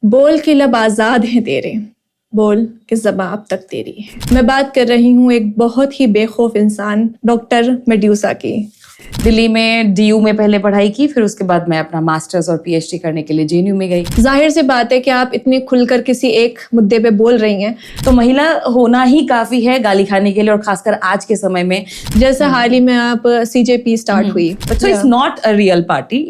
बोल के लब आज़ाद हैं तेरे, बोल कि ज़बां अब तक तेरी है। मैं बात कर रही हूँ एक बहुत ही बेखौफ इंसान डॉक्टर मेड्यूसा की। दिल्ली में DU में पहले पढ़ाई की, फिर उसके बाद मैं अपना मास्टर्स और PhD करने के लिए JNU में गई। जाहिर सी बात है कि आप इतनी खुलकर किसी एक मुद्दे पे बोल रही हैं, तो महिला होना ही काफी है गाली खाने के लिए, और खासकर आज के समय में। जैसे हाल ही में आप CJP स्टार्ट हुई, So it's not a real party.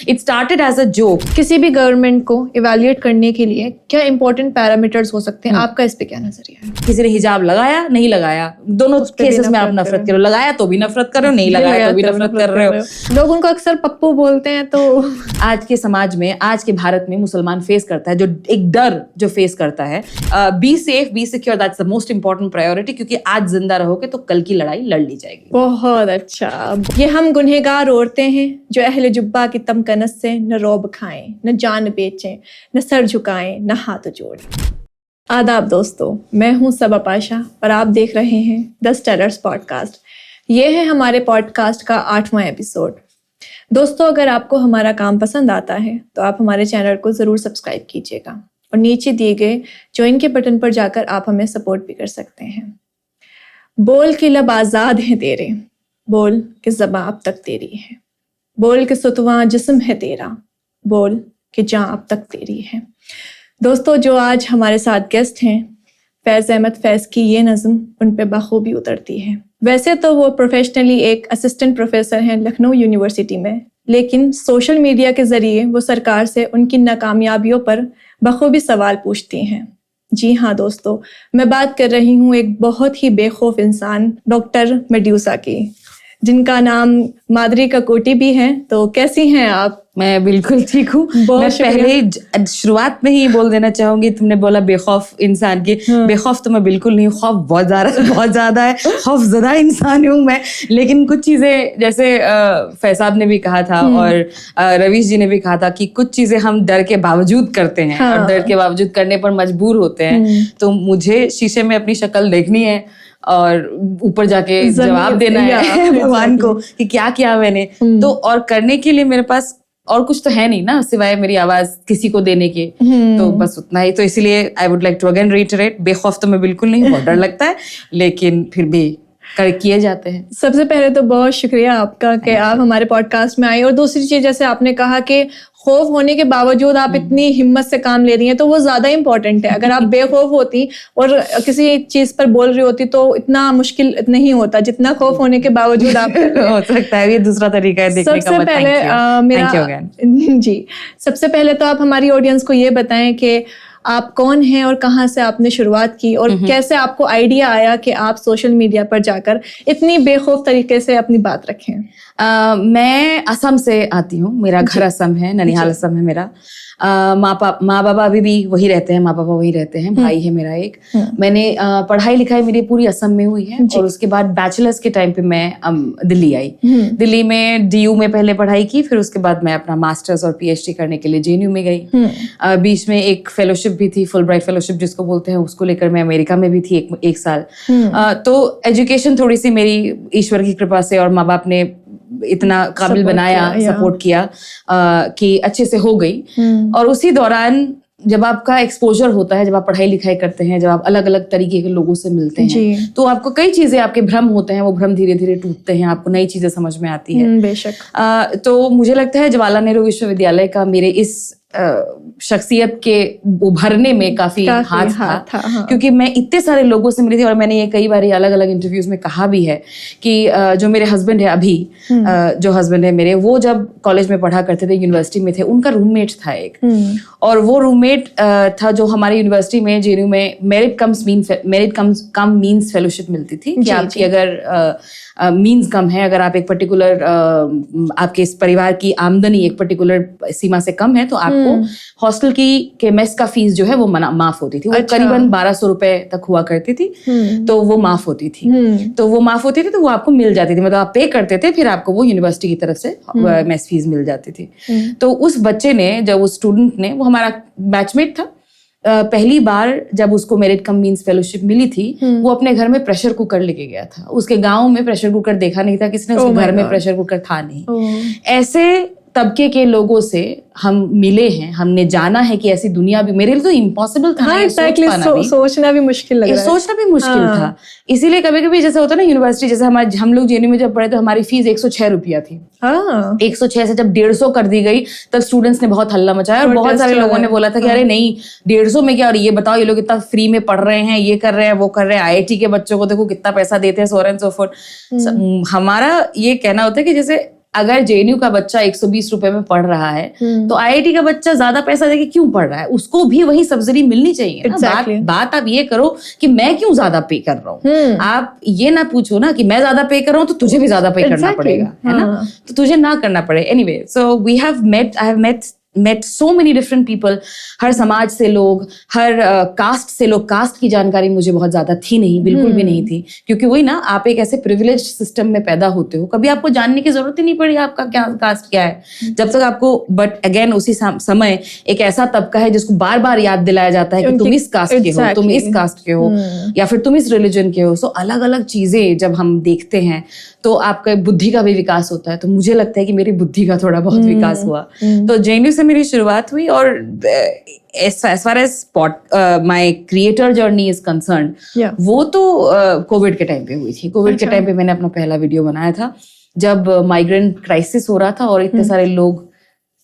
It started as a joke. किसी भी गवर्नमेंट को इवैल्यूएट करने के लिए क्या इंपॉर्टेंट पैरामीटर्स हो सकते हैं? आपका इस पे क्या नजरिया है? किसी ने हिजाब लगाया, नहीं लगाया, दोनों केसेस में आप नफरत करो। लगाया तो भी नफरत कर रहे हो, नहीं लगाया तो भी नफरत कर रहे हो। लोग उनको अक्सर पप्पू बोलते हैं। तो आज के समाज में, आज के भारत में मुसलमान फेस करता है जो एक डर जो फेस करता है। B safe, be secure, that's the most important priority, क्योंकि आज जिंदा रहोगे तो कल की लड़ाई लड़ ली जाएगी। बहुत अच्छा। ये हम गुनहगार औरतें हैं जो अहले जुब्बा की तमकनस से न रौब खाएं, न जान बेचें, न सर झुकाएं, न हाथ जोड़ें। आदाब दोस्तों, मैं हूं सबा पाशा और आप देख रहे हैं द स्टेलर्स पॉडकास्ट। ये है हमारे पॉडकास्ट का 8वां एपिसोड। दोस्तों, अगर आपको हमारा काम पसंद आता है तो आप हमारे चैनल को ज़रूर सब्सक्राइब कीजिएगा और नीचे दिए गए ज्वाइन के बटन पर जाकर आप हमें सपोर्ट भी कर सकते हैं। बोल के लब आज़ाद हैं तेरे, बोल कि ज़बां अब तक तेरी है, बोल के सुतवां जिस्म है तेरा, बोल कि जां अब तक तेरी है। दोस्तों, जो आज हमारे साथ गेस्ट हैं, फैज़ अहमद फैज़ की ये नज़म उन पे बखूबी उतरती है। वैसे तो वो प्रोफेशनली एक असिस्टेंट प्रोफेसर हैं लखनऊ यूनिवर्सिटी में, लेकिन सोशल मीडिया के ज़रिए वो सरकार से उनकी नाकामयाबियों पर बखूबी सवाल पूछती हैं। जी हाँ दोस्तों, मैं बात कर रही हूँ एक बहुत ही बेखौफ इंसान डॉक्टर मेड्यूसा की, जिनका नाम माधुरी ककोटी भी है। तो कैसी हैं आप? मैं बिल्कुल ठीक हूँ। मैं पहले शुरुआत में ही बोल देना चाहूंगी, तुमने बोला बेखौफ इंसान की। बेखौफ तो मैं बिल्कुल नहीं हूँ, खौफ बहुत ज्यादा है। खौफजदा इंसान हूँ मैं। लेकिन कुछ चीजें, जैसे फैसाब ने भी कहा था और रवीश जी ने भी कहा था कि कुछ चीजें हम डर के बावजूद करते हैं और डर के बावजूद करने पर मजबूर होते हैं। तो मुझे शीशे में अपनी शक्ल देखनी है और ऊपर जाके जवाब देना है भगवान को कि क्या किया मैंने। तो और करने के लिए मेरे पास और कुछ तो है नहीं ना, सिवाय मेरी आवाज किसी को देने के। तो बस उतना ही। तो इसीलिए I would like to again reiterate, बेखौफ तो मैं बिल्कुल नहीं हूँ, बहुत डर लगता है, लेकिन फिर भी किए जाते हैं। सबसे पहले तो बहुत शुक्रिया आपका कि आप हमारे पॉडकास्ट में आई। और दूसरी चीज, जैसे आपने कहा कि खौफ होने के बावजूद आप इतनी हिम्मत से काम ले रही हैं, तो वो ज्यादा इंपॉर्टेंट है। अगर आप बेखौफ होती और किसी चीज पर बोल रही होती तो इतना मुश्किल नहीं होता जितना खौफ होने के बावजूद आप हो सकता है। ये दूसरा तरीका है देखने का। सबसे पहले जी, सबसे पहले तो आप हमारी ऑडियंस को ये बताएं कि आप कौन हैं और कहाँ से आपने शुरुआत की और कैसे आपको आइडिया आया कि आप सोशल मीडिया पर जाकर इतनी बेखौफ तरीके से अपनी बात रखें। मैं असम से आती हूँ, मेरा घर असम है, ननिहाल असम है मेरा। माँ बाबा अभी भी वही रहते हैं, माँ पापा वही रहते हैं, भाई है मेरा एक। मैंने पढ़ाई लिखाई मेरी पूरी असम में हुई है और उसके बाद बैचलर्स के टाइम पे मैं दिल्ली आई। दिल्ली में DU में पहले पढ़ाई की, फिर उसके बाद मैं अपना मास्टर्स और PhD करने के लिए JNU में गई। बीच में एक फेलोशिप भी थी, फुल ब्राइट फेलोशिप जिसको बोलते हैं, उसको लेकर मैं अमेरिका में भी थी एक साल। तो एजुकेशन थोड़ी सी मेरी ईश्वर की कृपा से और माँ बाप ने इतना काबिल बनाया, सपोर्ट किया कि अच्छे से हो गई। और उसी दौरान जब आपका एक्सपोजर होता है, जब आप पढ़ाई लिखाई करते हैं, जब आप अलग अलग तरीके के लोगों से मिलते हैं, तो आपको कई चीजें, आपके भ्रम होते हैं, वो भ्रम धीरे धीरे टूटते हैं, आपको नई चीजें समझ में आती है। बेशक। तो मुझे लगता है जवाहरलाल नेहरू विश्वविद्यालय का मेरे इस शख्सियत के उभरने में काफी हाथ था। क्योंकि मैं इतने सारे लोगों से मिली थी और मैंने ये कई बार अलग अलग इंटरव्यूज में कहा भी है कि जो मेरे हस्बैंड है अभी, जो हस्बैंड है मेरे, वो जब कॉलेज में पढ़ा करते थे, यूनिवर्सिटी में थे, उनका रूममेट था एक। और वो रूममेट था जो हमारी यूनिवर्सिटी में JNU में मेरिट कम मीन्स फेलोशिप मिलती थी कि आपकी अगर मीन्स कम है, अगर आप एक पर्टिकुलर आपके इस परिवार की आमदनी एक पर्टिकुलर सीमा से कम है, तो आपको हॉस्टल के मेस का फीस जो है वो माफ होती थी। वो करीबन 1200 रुपए तक हुआ करती थी। तो वो माफ होती थी। तो वो आपको मिल जाती थी, मतलब आप पे करते थे, फिर आपको वो यूनिवर्सिटी की तरफ से मेस फीस मिल जाती थी। तो उस बच्चे ने, जब उस स्टूडेंट ने, वो हमारा बैचमेट था, पहली बार जब उसको मेरिट कम मीन्स फेलोशिप मिली थी, वो अपने घर में प्रेशर कुकर लेके गया था। उसके गांव में प्रेशर कुकर देखा नहीं था किसने, उसके घर में प्रेशर कुकर था नहीं। ऐसे तबके के लोगों से हम मिले हैं, हमने जाना है कि ऐसी दुनिया भी, मेरे लिए तो इम्पॉसिबल था। हाँ, सोचना भी मुश्किल लग रहा है, सोचना भी मुश्किल था। इसीलिए कभी कभी जैसे होता है ना, यूनिवर्सिटी जैसे हम लोग जेएनयू में जब पढ़े तो हमारी फीस 106 रुपया थी। 106 से जब 150 कर दी गई तब स्टूडेंट्स ने बहुत हल्ला मचाया और बहुत सारे लोगों ने बोला था कि अरे नहीं 150 में क्या, और ये बताओ ये लोग इतना फ्री में पढ़ रहे हैं, ये कर रहे हैं, वो कर रहे हैं, IIT के बच्चों को देखो कितना पैसा देते हैं, सो एंड सो फोर्थ। हमारा ये कहना होता है कि जैसे अगर जेएनयू का बच्चा 120 रुपए में पढ़ रहा है तो IIT का बच्चा ज्यादा पैसा देके क्यों पढ़ रहा है, उसको भी वही सब्सिडी मिलनी चाहिए ना। exactly. बात आप ये करो कि मैं क्यों ज्यादा पे कर रहा हूँ, आप ये ना पूछो ना कि मैं ज्यादा पे कर रहा हूँ तो तुझे भी ज्यादा पे करना पड़ेगा, है ना, तो तुझे ना करना पड़े। Anyway, so we have met, I have met so many different people, हर समाज से लोग, हर कास्ट से लोग। कास्ट की जानकारी मुझे बहुत ज्यादा थी नहीं, बिल्कुल भी नहीं थी, क्योंकि वही ना, आप एक ऐसे प्रिविलेज सिस्टम में पैदा होते हो, कभी आपको जानने की जरूरत ही नहीं पड़ी आपका क्या कास्ट क्या है, जब तक आपको। बट अगेन उसी समय एक ऐसा तबका है जिसको बार बार याद दिलाया जाता है कि तुम इस कास्ट के हो, तुम इस कास्ट के हो, या फिर तुम इस रिलीजन के हो। सो अलग अलग चीजें जब हम देखते हैं तो आपका बुद्धि का भी विकास होता है। तो मुझे लगता है कि मेरी बुद्धि का थोड़ा बहुत विकास हुआ। तो जेएनयू से मेरी शुरुआत हुई, और as far as my creator journey is concerned, वो तो कोविड के टाइम पे हुई थी। कोविड के टाइम पे मैंने अपना पहला वीडियो बनाया था जब माइग्रेंट क्राइसिस हो रहा था और इतने सारे लोग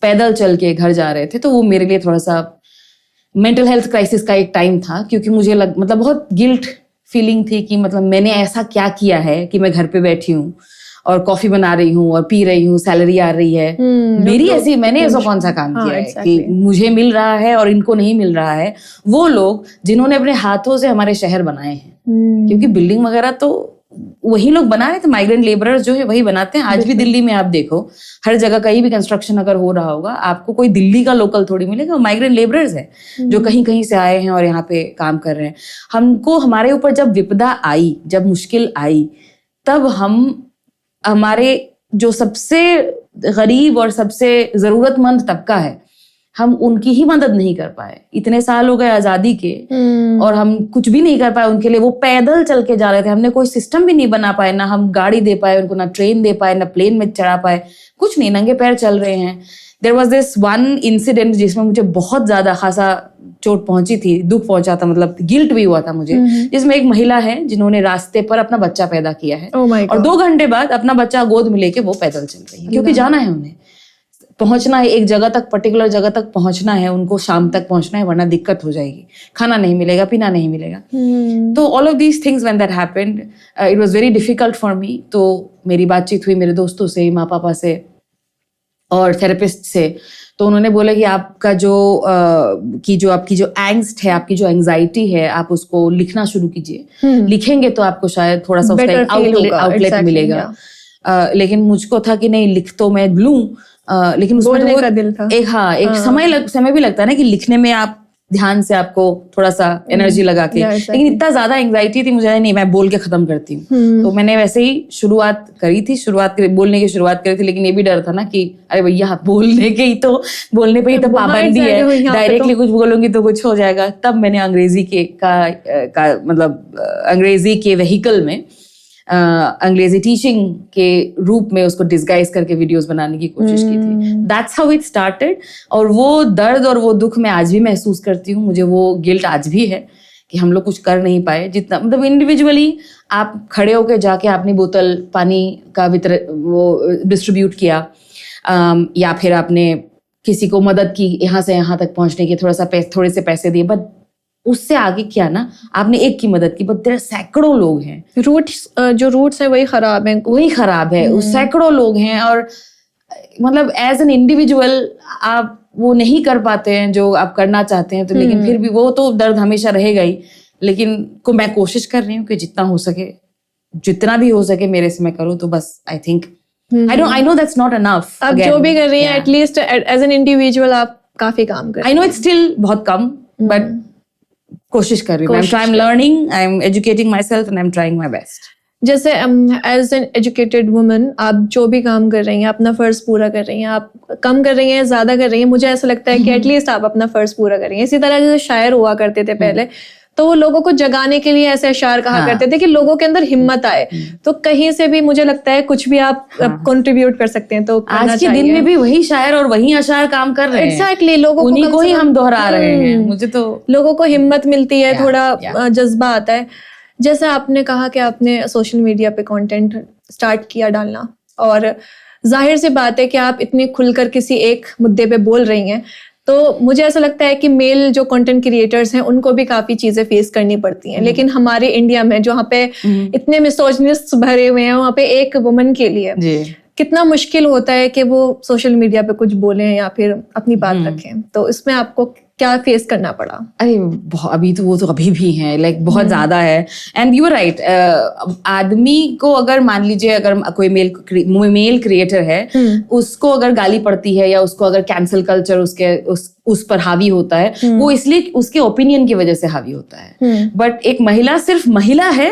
पैदल चल के घर जा रहे थे। तो वो मेरे लिए थोड़ा सा मेंटल हेल्थ क्राइसिस का एक टाइम था, क्योंकि मुझे मतलब बहुत गिल्ट फीलिंग थी कि मतलब मैंने ऐसा क्या किया है कि मैं घर पे बैठी हूँ और कॉफी बना रही हूँ और पी रही हूँ, सैलरी आ रही है मेरी ऐसी, मैंने ऐसा कौन सा काम किया है कि मुझे मिल रहा है और इनको नहीं मिल रहा है। वो लोग जिन्होंने अपने हाथों से हमारे शहर बनाए हैं, क्योंकि बिल्डिंग वगैरह तो वही लोग बना रहे थे, माइग्रेंट लेबरर्स जो है वही बनाते हैं। आज भी दिल्ली में आप देखो, हर जगह कहीं भी कंस्ट्रक्शन अगर हो रहा होगा, आपको कोई दिल्ली का लोकल थोड़ी मिलेगा, माइग्रेंट लेबरर्स है जो कहीं कहीं से आए हैं और यहाँ पे काम कर रहे हैं। हमको हमारे ऊपर जब विपदा आई, जब मुश्किल आई, तब हमारे जो सबसे गरीब और सबसे जरूरतमंद तबका है, हम उनकी ही मदद नहीं कर पाए। इतने साल हो गए आजादी के और हम कुछ भी नहीं कर पाए उनके लिए। वो पैदल चल के जा रहे थे, हमने कोई सिस्टम भी नहीं बना पाए, ना हम गाड़ी दे पाए उनको, ना ट्रेन दे पाए, ना प्लेन में चढ़ा पाए, कुछ नहीं, नंगे पैर चल रहे हैं। There was this one incident जिसमें मुझे बहुत ज्यादा खासा चोट पहुंची थी, दुख पहुंचा था, मतलब गिल्ट भी हुआ था मुझे, जिसमें एक महिला है जिन्होंने रास्ते पर अपना बच्चा पैदा किया है और 2 घंटे बाद अपना बच्चा गोद में लेके वो पैदल चल रही है, क्योंकि जाना है उन्हें, पहुंचना है एक जगह तक, पर्टिकुलर जगह तक पहुंचना है उनको, शाम तक पहुंचना है, वरना दिक्कत हो जाएगी, खाना नहीं मिलेगा, पीना नहीं मिलेगा। तो all of these things when that happened, it was very difficult for me. तो मेरी बातचीत हुई मेरे दोस्तों से, माँ पापा से और थेरेपिस्ट से। तो उन्होंने बोला कि आपका जो आपकी जो एंग्स्ट है, आपकी जो एंग्जाइटी है, आप उसको लिखना शुरू कीजिए। लिखेंगे तो आपको शायद थोड़ा सा उसका आउटलेट मिलेगा। लेकिन मुझको था कि नहीं, लिख तो मैं लूं, लेकिन उसमें का दिल था। एक समय भी लगता है ना कि लिखने में आप ध्यान से आपको थोड़ा सा एनर्जी लगा के, लेकिन इतना ज्यादा एंग्जाइटी थी मुझे, नहीं मैं बोल के खत्म करती हूँ। तो मैंने वैसे ही शुरुआत करी थी, बोलने की शुरुआत करी थी, लेकिन ये भी डर था ना कि अरे भैया बोलने पे ही तो पाबंदी है, डायरेक्टली कुछ बोलूंगी तो कुछ हो जाएगा। तब मैंने अंग्रेजी के व्हीकल में अंग्रेजी टीचिंग के रूप में उसको डिस्गाइज करके वीडियोस बनाने की कोशिश की थी। That's how it started. और वो दर्द और वो दुख मैं आज भी महसूस करती हूँ, मुझे वो गिल्ट आज भी है कि हम लोग कुछ कर नहीं पाए। जितना मतलब इंडिविजुअली आप खड़े होकर जाके आपने बोतल पानी का डिस्ट्रीब्यूट किया, या फिर आपने किसी को मदद की यहाँ से यहाँ तक पहुंचने की, थोड़े से पैसे दिए, बट उससे आगे क्या ना, आपने एक की मदद की, बट तेरे सैकड़ों लोग हैं, रूट्स है वही खराब है, उस सैकड़ों लोग हैं। और मतलब एज एन इंडिविजुअल आप वो नहीं कर पाते हैं जो आप करना चाहते हैं, तो लेकिन फिर भी वो तो दर्द हमेशा रहेगा ही। लेकिन मैं कोशिश कर रही हूँ कि जितना भी हो सके मेरे से मैं करूँ। तो बस I think I know that's not enough. आप जो भी कर रही हैं, एटलीस्ट एज एन इंडिविजुअल आप काफी काम कर रही हैं। I know it's still बहुत कम, but कोशिश कर रही हूँ। I'm learning, I'm educating myself and I'm trying my best. जैसे एज एन एजुकेटेड वुमन आप जो भी काम कर रही हैं, अपना फर्ज पूरा कर रही हैं, आप कम कर रही हैं, ज्यादा कर रही हैं, मुझे ऐसा लगता है कि एटलीस्ट आप अपना फर्ज पूरा कर रही हैं। इसी तरह जैसे शायर हुआ करते थे पहले, तो वो लोगों को जगाने के लिए ऐसे अशार कहा करते थे कि लोगों के अंदर हिम्मत आए। तो कहीं से भी मुझे लगता है कुछ भी आप कंट्रीब्यूट कर सकते हैं, तो आज के दिन में भी वही शायर और वही अशार काम कर रहे हैं। एग्जैक्टली, लोगों उन्हीं को ही हम दोहरा रहे हैं। मुझे तो लोगों को हिम्मत मिलती है, थोड़ा जज्बा आता है। जैसा आपने कहा कि आपने सोशल मीडिया पे कंटेंट स्टार्ट किया डालना, और जाहिर सी बात है कि आप इतनी खुलकर किसी एक मुद्दे पे बोल रही हैं, तो मुझे ऐसा लगता है कि मेल जो कंटेंट क्रिएटर्स हैं उनको भी काफी चीजें फेस करनी पड़ती हैं। लेकिन हमारे इंडिया में जहाँ पे इतने मिसोजिनिस्ट भरे हुए हैं, वहाँ पे एक वुमन के लिए कितना मुश्किल होता है कि वो सोशल मीडिया पे कुछ बोलें या फिर अपनी बात रखें। तो इसमें आपको क्या फेस करना पड़ा? अरे अभी तो वो तो अभी भी है, लाइक बहुत ज्यादा है। एंड यू आर राइट, आदमी को अगर मान लीजिए अगर कोई मेल क्रिएटर है, उसको अगर गाली पड़ती है या उसको अगर कैंसिल कल्चर उस पर हावी होता है, वो इसलिए उसके ओपिनियन की वजह से हावी होता है। बट एक महिला सिर्फ महिला है,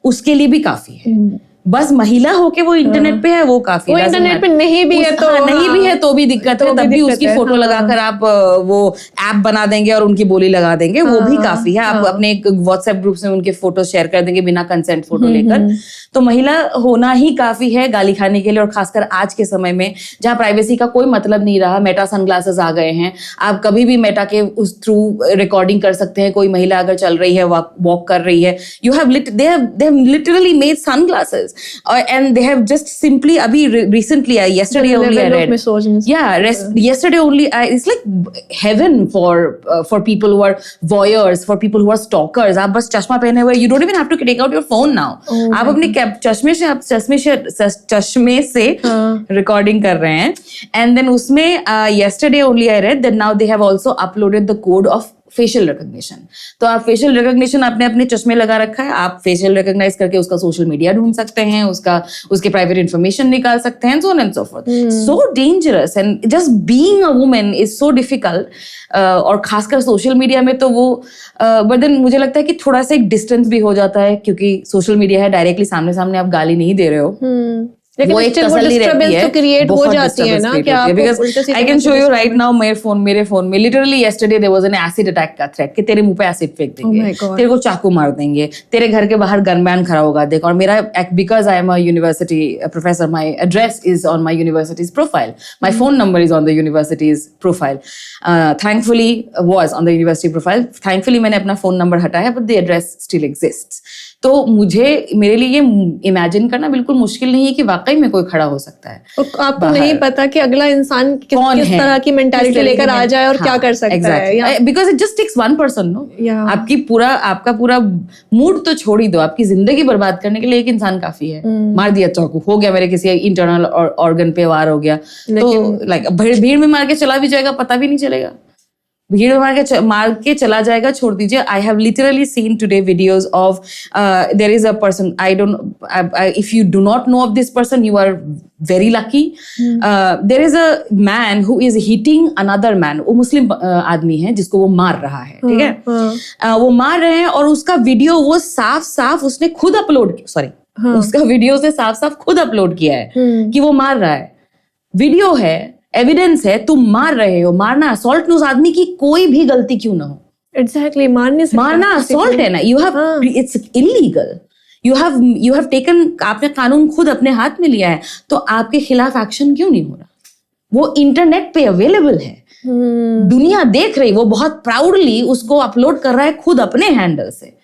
उसके लिए भी काफी है। बस महिला होके वो इंटरनेट पे है, वो काफी है। इंटरनेट पे नहीं भी है तो नहीं भी है तो भी दिक्कत है, तब भी उसकी फोटो लगाकर आप वो ऐप बना देंगे और उनकी बोली लगा देंगे, वो भी काफी है। आप अपने एक व्हाट्सएप ग्रुप में उनके फोटो शेयर कर देंगे बिना कंसेंट फोटो लेकर, तो महिला होना ही काफी है गाली खाने के लिए। और खासकर आज के समय में जहाँ प्राइवेसी का कोई मतलब नहीं रहा, मेटा सनग्लासेस आ गए हैं, आप कभी भी मेटा के उस थ्रू रिकॉर्डिंग कर सकते हैं। कोई महिला अगर चल रही है, वॉक कर रही है, they have literally made sunglasses. And they have just simply recently yesterday only I read yesterday only it's like heaven for people who are voyeurs, for people who are stalkers. आप बस चश्मा पहने हुए, you don't even have to take out your phone now. आप अपने चश्मे से recording कर रहे हैं। And then उसमें yesterday only I read that now they have also uploaded the code of facial recognition. तो आप फेशियल रिकॉग्निशन आपने अपने चश्मे लगा रखा है, आप फेशियल रिकॉग्नाइज करके उसका सोशल मीडिया ढूंढ सकते हैं, उसके प्राइवेट इंफॉर्मेशन निकाल सकते हैं, so on and so forth. So dangerous and just being a woman is so difficult. और खासकर सोशल मीडिया में तो वो बट देन मुझे लगता है कि थोड़ा सा एक डिस्टेंस भी हो जाता है, क्योंकि सोशल मीडिया है, डायरेक्टली सामने सामने आप गाली नहीं दे रहे हो। लेकिन वो एक तसल्ली रहती है, तो क्रिएट हो जाती है ना कि आप because I can show you right now मेरे फोन में literally yesterday there was an acid attack का थ्रेट कि तेरे मुंह पे एसिड फेंक देंगे, तेरे को चाकू मार देंगे, तेरे घर के बाहर गनमैन खड़ा होगा देख। और मेरा because I am a university professor, my address is on my universities profile, my phone number is on the universities profile, thankfully was on the university profile. Thankfully मैंने अपना फोन नंबर हटाया, but the address still exists. तो मेरे लिए ये imagine करना बिल्कुल मुश्किल नहीं है कि वाकई में कोई खड़ा हो सकता है। आपको नहीं पता कि अगला इंसान किस तरह की मेंटालिटी लेकर आ जाए और क्या कर सकता है। Because it just takes one person, no, आपका पूरा मूड तो छोड़ ही दो, आपकी जिंदगी बर्बाद करने के लिए एक इंसान काफी है। मार दिया चाकू, हो गया मेरे किसी इंटरनल ऑर्गन पे वार हो गया, तो लाइक भीड़ में मार के चला भी जाएगा, पता भी नहीं चलेगा। भीड़ मार के चला जाएगा, छोड़ दीजिए। I have literally seen today videos of there is a person, I don't, if you do not know of this person you are very lucky. There is a man who is hitting another man, वो मुस्लिम आदमी है जिसको वो मार रहा है, ठीक है, वो मार रहे हैं, और उसका वीडियो वो साफ उसने खुद अपलोड, उसका वीडियो उसने साफ खुद अपलोड किया है कि वो मार रहा है, वीडियो है, एविडेंस है, तुम मार रहे हो। मारना असॉल्ट, उस आदमी की कोई भी गलती क्यों ना हो, एग्जैक्टली मारना असॉल्ट है ना, you have, it's illegal, you have taken, आपने कानून खुद अपने हाथ में लिया है, तो आपके खिलाफ एक्शन क्यों नहीं हो रहा? वो इंटरनेट पे अवेलेबल है, दुनिया देख रही, वो बहुत प्राउडली उसको अपलोड कर रहा है खुद अपने हैंडल से,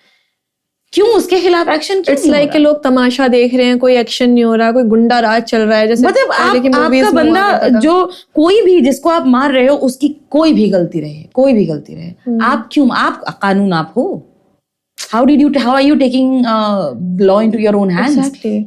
क्यों उसके खिलाफ एक्शन क्यों? इट्स लाइक लोग तमाशा देख रहे हैं, कोई एक्शन नहीं हो रहा, कोई गुंडा राज चल रहा है, जैसे मतलब आपका बंदा जो कोई भी जिसको आप मार रहे हो उसकी कोई भी गलती रहे, आप क्यों, आप कानून आप हो, how are you taking law into your own hands? Exactly.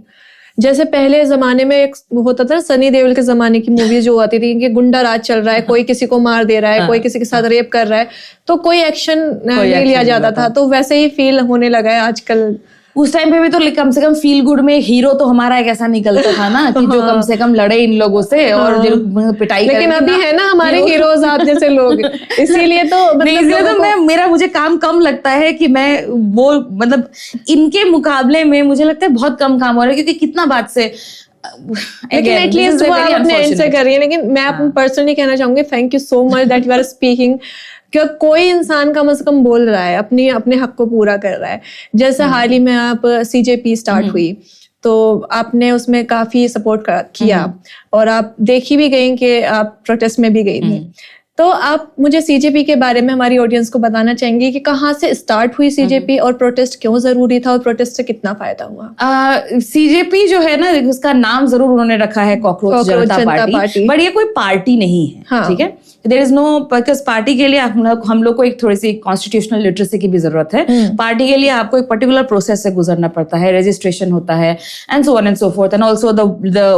जैसे पहले जमाने में एक होता था, सनी देओल के जमाने की मूवी जो आती थी कि गुंडा राज चल रहा है, कोई किसी को मार दे रहा है, कोई किसी के साथ रेप कर रहा है, तो कोई एक्शन नहीं लिया जाता था। तो वैसे ही फील होने लगा है आजकल। उस टाइम पे भी तो कम से कम फील गुड में हीरो तो हमारा एक ऐसा निकलता था ना कि जो कम से कम लड़े इन लोगों से और जो पिटाई लेकिन अभी है ना हमारे हीरोज आप जैसे लोग, इसीलिए तो मुझे काम कम लगता है कि मैं वो, मतलब इनके मुकाबले में मुझे लगता है बहुत कम काम हो रहा है, क्योंकि कितना बात से, लेकिन एटलीस्ट वो आप अपने एंड से कर रही है। लेकिन मैं पर्सनली कहना चाहूंगी, thank you so much that you are speaking कि कोई इंसान कम से कम बोल रहा है, अपने हक को पूरा कर रहा है। जैसे हाल ही में आप CJP स्टार्ट हुई तो आपने उसमें काफी सपोर्ट किया और आप देखी भी गई कि आप प्रोटेस्ट में भी गई थी। तो आप मुझे CJP के बारे में हमारी ऑडियंस को बताना चाहेंगे कि कहाँ से स्टार्ट हुई CJP और प्रोटेस्ट क्यों जरूरी था और प्रोटेस्ट से कितना फायदा हुआ? CJP जो है ना, उसका नाम जरूर उन्होंने रखा है कॉकरोच जनता पार्टी, बट ये कोई पार्टी नहीं है, ठीक है। There is no, because party के लिए हम लोग को एक थोड़ी सी कॉन्स्टिट्यूशनल लिटरेसी की भी जरूरत है। पार्टी के लिए आपको एक पर्टिकुलर प्रोसेस से गुजरना पड़ता है, रजिस्ट्रेशन होता है and so on and so fourth, and also the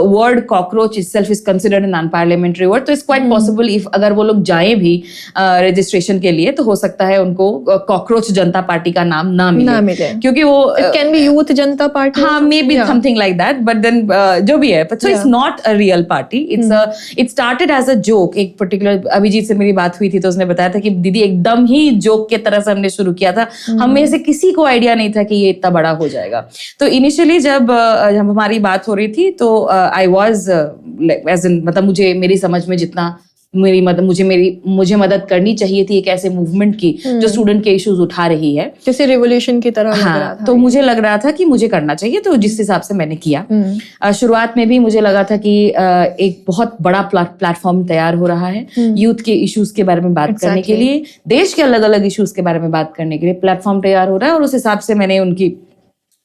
word cockroach itself is considered an unparliamentary word. तो इट्स क्वाइट पॉसिबल इफ अगर वो लोग जाए भी रजिस्ट्रेशन के लिए तो हो सकता है उनको कॉकरोच जनता पार्टी का नाम ना मिले, क्योंकि वो can be Youth Janata Party, हाँ, may be something like that, but then जो भी है, so it's not a real party. It started as a joke. एक पर्टिकुलर अभिजीत से मेरी बात हुई थी तो उसने बताया था कि दीदी एकदम ही जोक के तरह से हमने शुरू किया था, हम में से किसी को आइडिया नहीं था कि ये इतना बड़ा हो जाएगा। तो इनिशियली जब हमारी बात हो रही थी तो आई वाज एज इन, मतलब मुझे मेरी समझ में जितना मुझे मदद करनी चाहिए थी एक ऐसे मूवमेंट की जो स्टूडेंट के इश्यूज उठा रही है, जैसे रिवोल्यूशन की तरह। हाँ, लग रहा था, तो मुझे लग रहा था कि मुझे करना चाहिए, तो जिस हिसाब से मैंने किया। शुरुआत में भी मुझे लगा था कि एक बहुत बड़ा प्लेटफॉर्म तैयार हो रहा है यूथ के इश्यूज के बारे में बात करने के लिए, देश के अलग अलग इश्यूज के बारे में बात करने के लिए प्लेटफॉर्म तैयार हो रहा है। और उस हिसाब से मैंने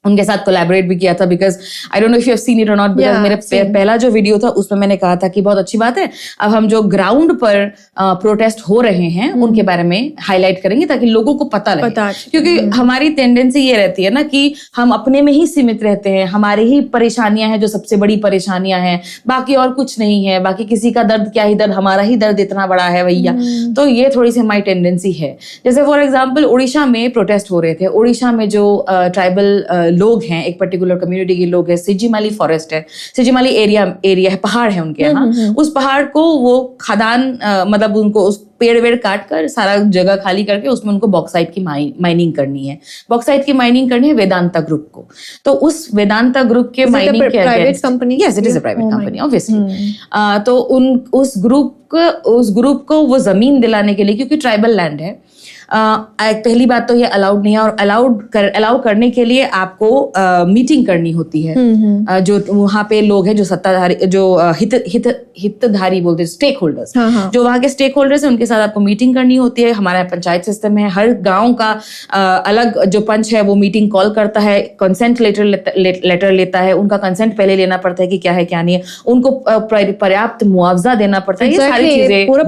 उनके साथ कोलैबोरेट भी किया था, because I don't know if you have seen it और नॉट, बिकॉज मेरे पहला जो वीडियो था उसमें मैंने कहा था कि बहुत अच्छी बात है, अब हम जो ग्राउंड पर प्रोटेस्ट हो रहे हैं उनके बारे में हाईलाइट करेंगे ताकि लोगों को पता लगे, क्योंकि हमारी टेंडेंसी ये रहती है ना कि हम अपने में ही सीमित रहते हैं, हमारी ही परेशानियां हैं जो सबसे बड़ी परेशानियां हैं, बाकी और कुछ नहीं है, बाकी किसी का दर्द क्या ही दर्द, हमारा ही दर्द इतना बड़ा है भैया। तो ये थोड़ी सी हमारी टेंडेंसी है। जैसे फॉर एग्जाम्पल उड़ीसा में प्रोटेस्ट हो रहे थे, उड़ीसा में जो ट्राइबल लोग हैं, एक पर्टिकुलर कम्युनिटी के लोग हैं, सिजिमाली फॉरेस्ट है, सिजिमाली एरिया है, पहाड़ है उनके यहाँ, उस पहाड़ को वो खदान मतलब उनको उस पेड़ वेड़ काट कर सारा जगह खाली करके उसमें उनको बॉक्साइट की माइनिंग करनी है। बॉक्साइट की माइनिंग करनी है वेदांता ग्रुप को। तो उस वेदांता ग्रुप के माइनिंग के private company, yes it is a private company obviously. तो उस ग्रुप को वो जमीन दिलाने के लिए, क्योंकि ट्राइबल लैंड है, पहली बात तो ये अलाउड नहीं है, और अलाउ करने के लिए आपको मीटिंग करनी होती है। जो वहाँ पे लोग हैं जो सत्ताधारी, जो हितधारी बोलते हैं, स्टेक होल्डर्स, जो वहाँ के स्टेक होल्डर्स हैं, उनके साथ आपको मीटिंग करनी होती है। हमारा पंचायत सिस्टम है, हर गांव का अलग जो पंच है वो मीटिंग कॉल करता है, कंसेंट लेटर लेता है, उनका कंसेंट पहले लेना पड़ता है कि क्या है क्या नहीं है, उनको पर्याप्त मुआवजा देना पड़ता है। ये सारी चीजें पूरा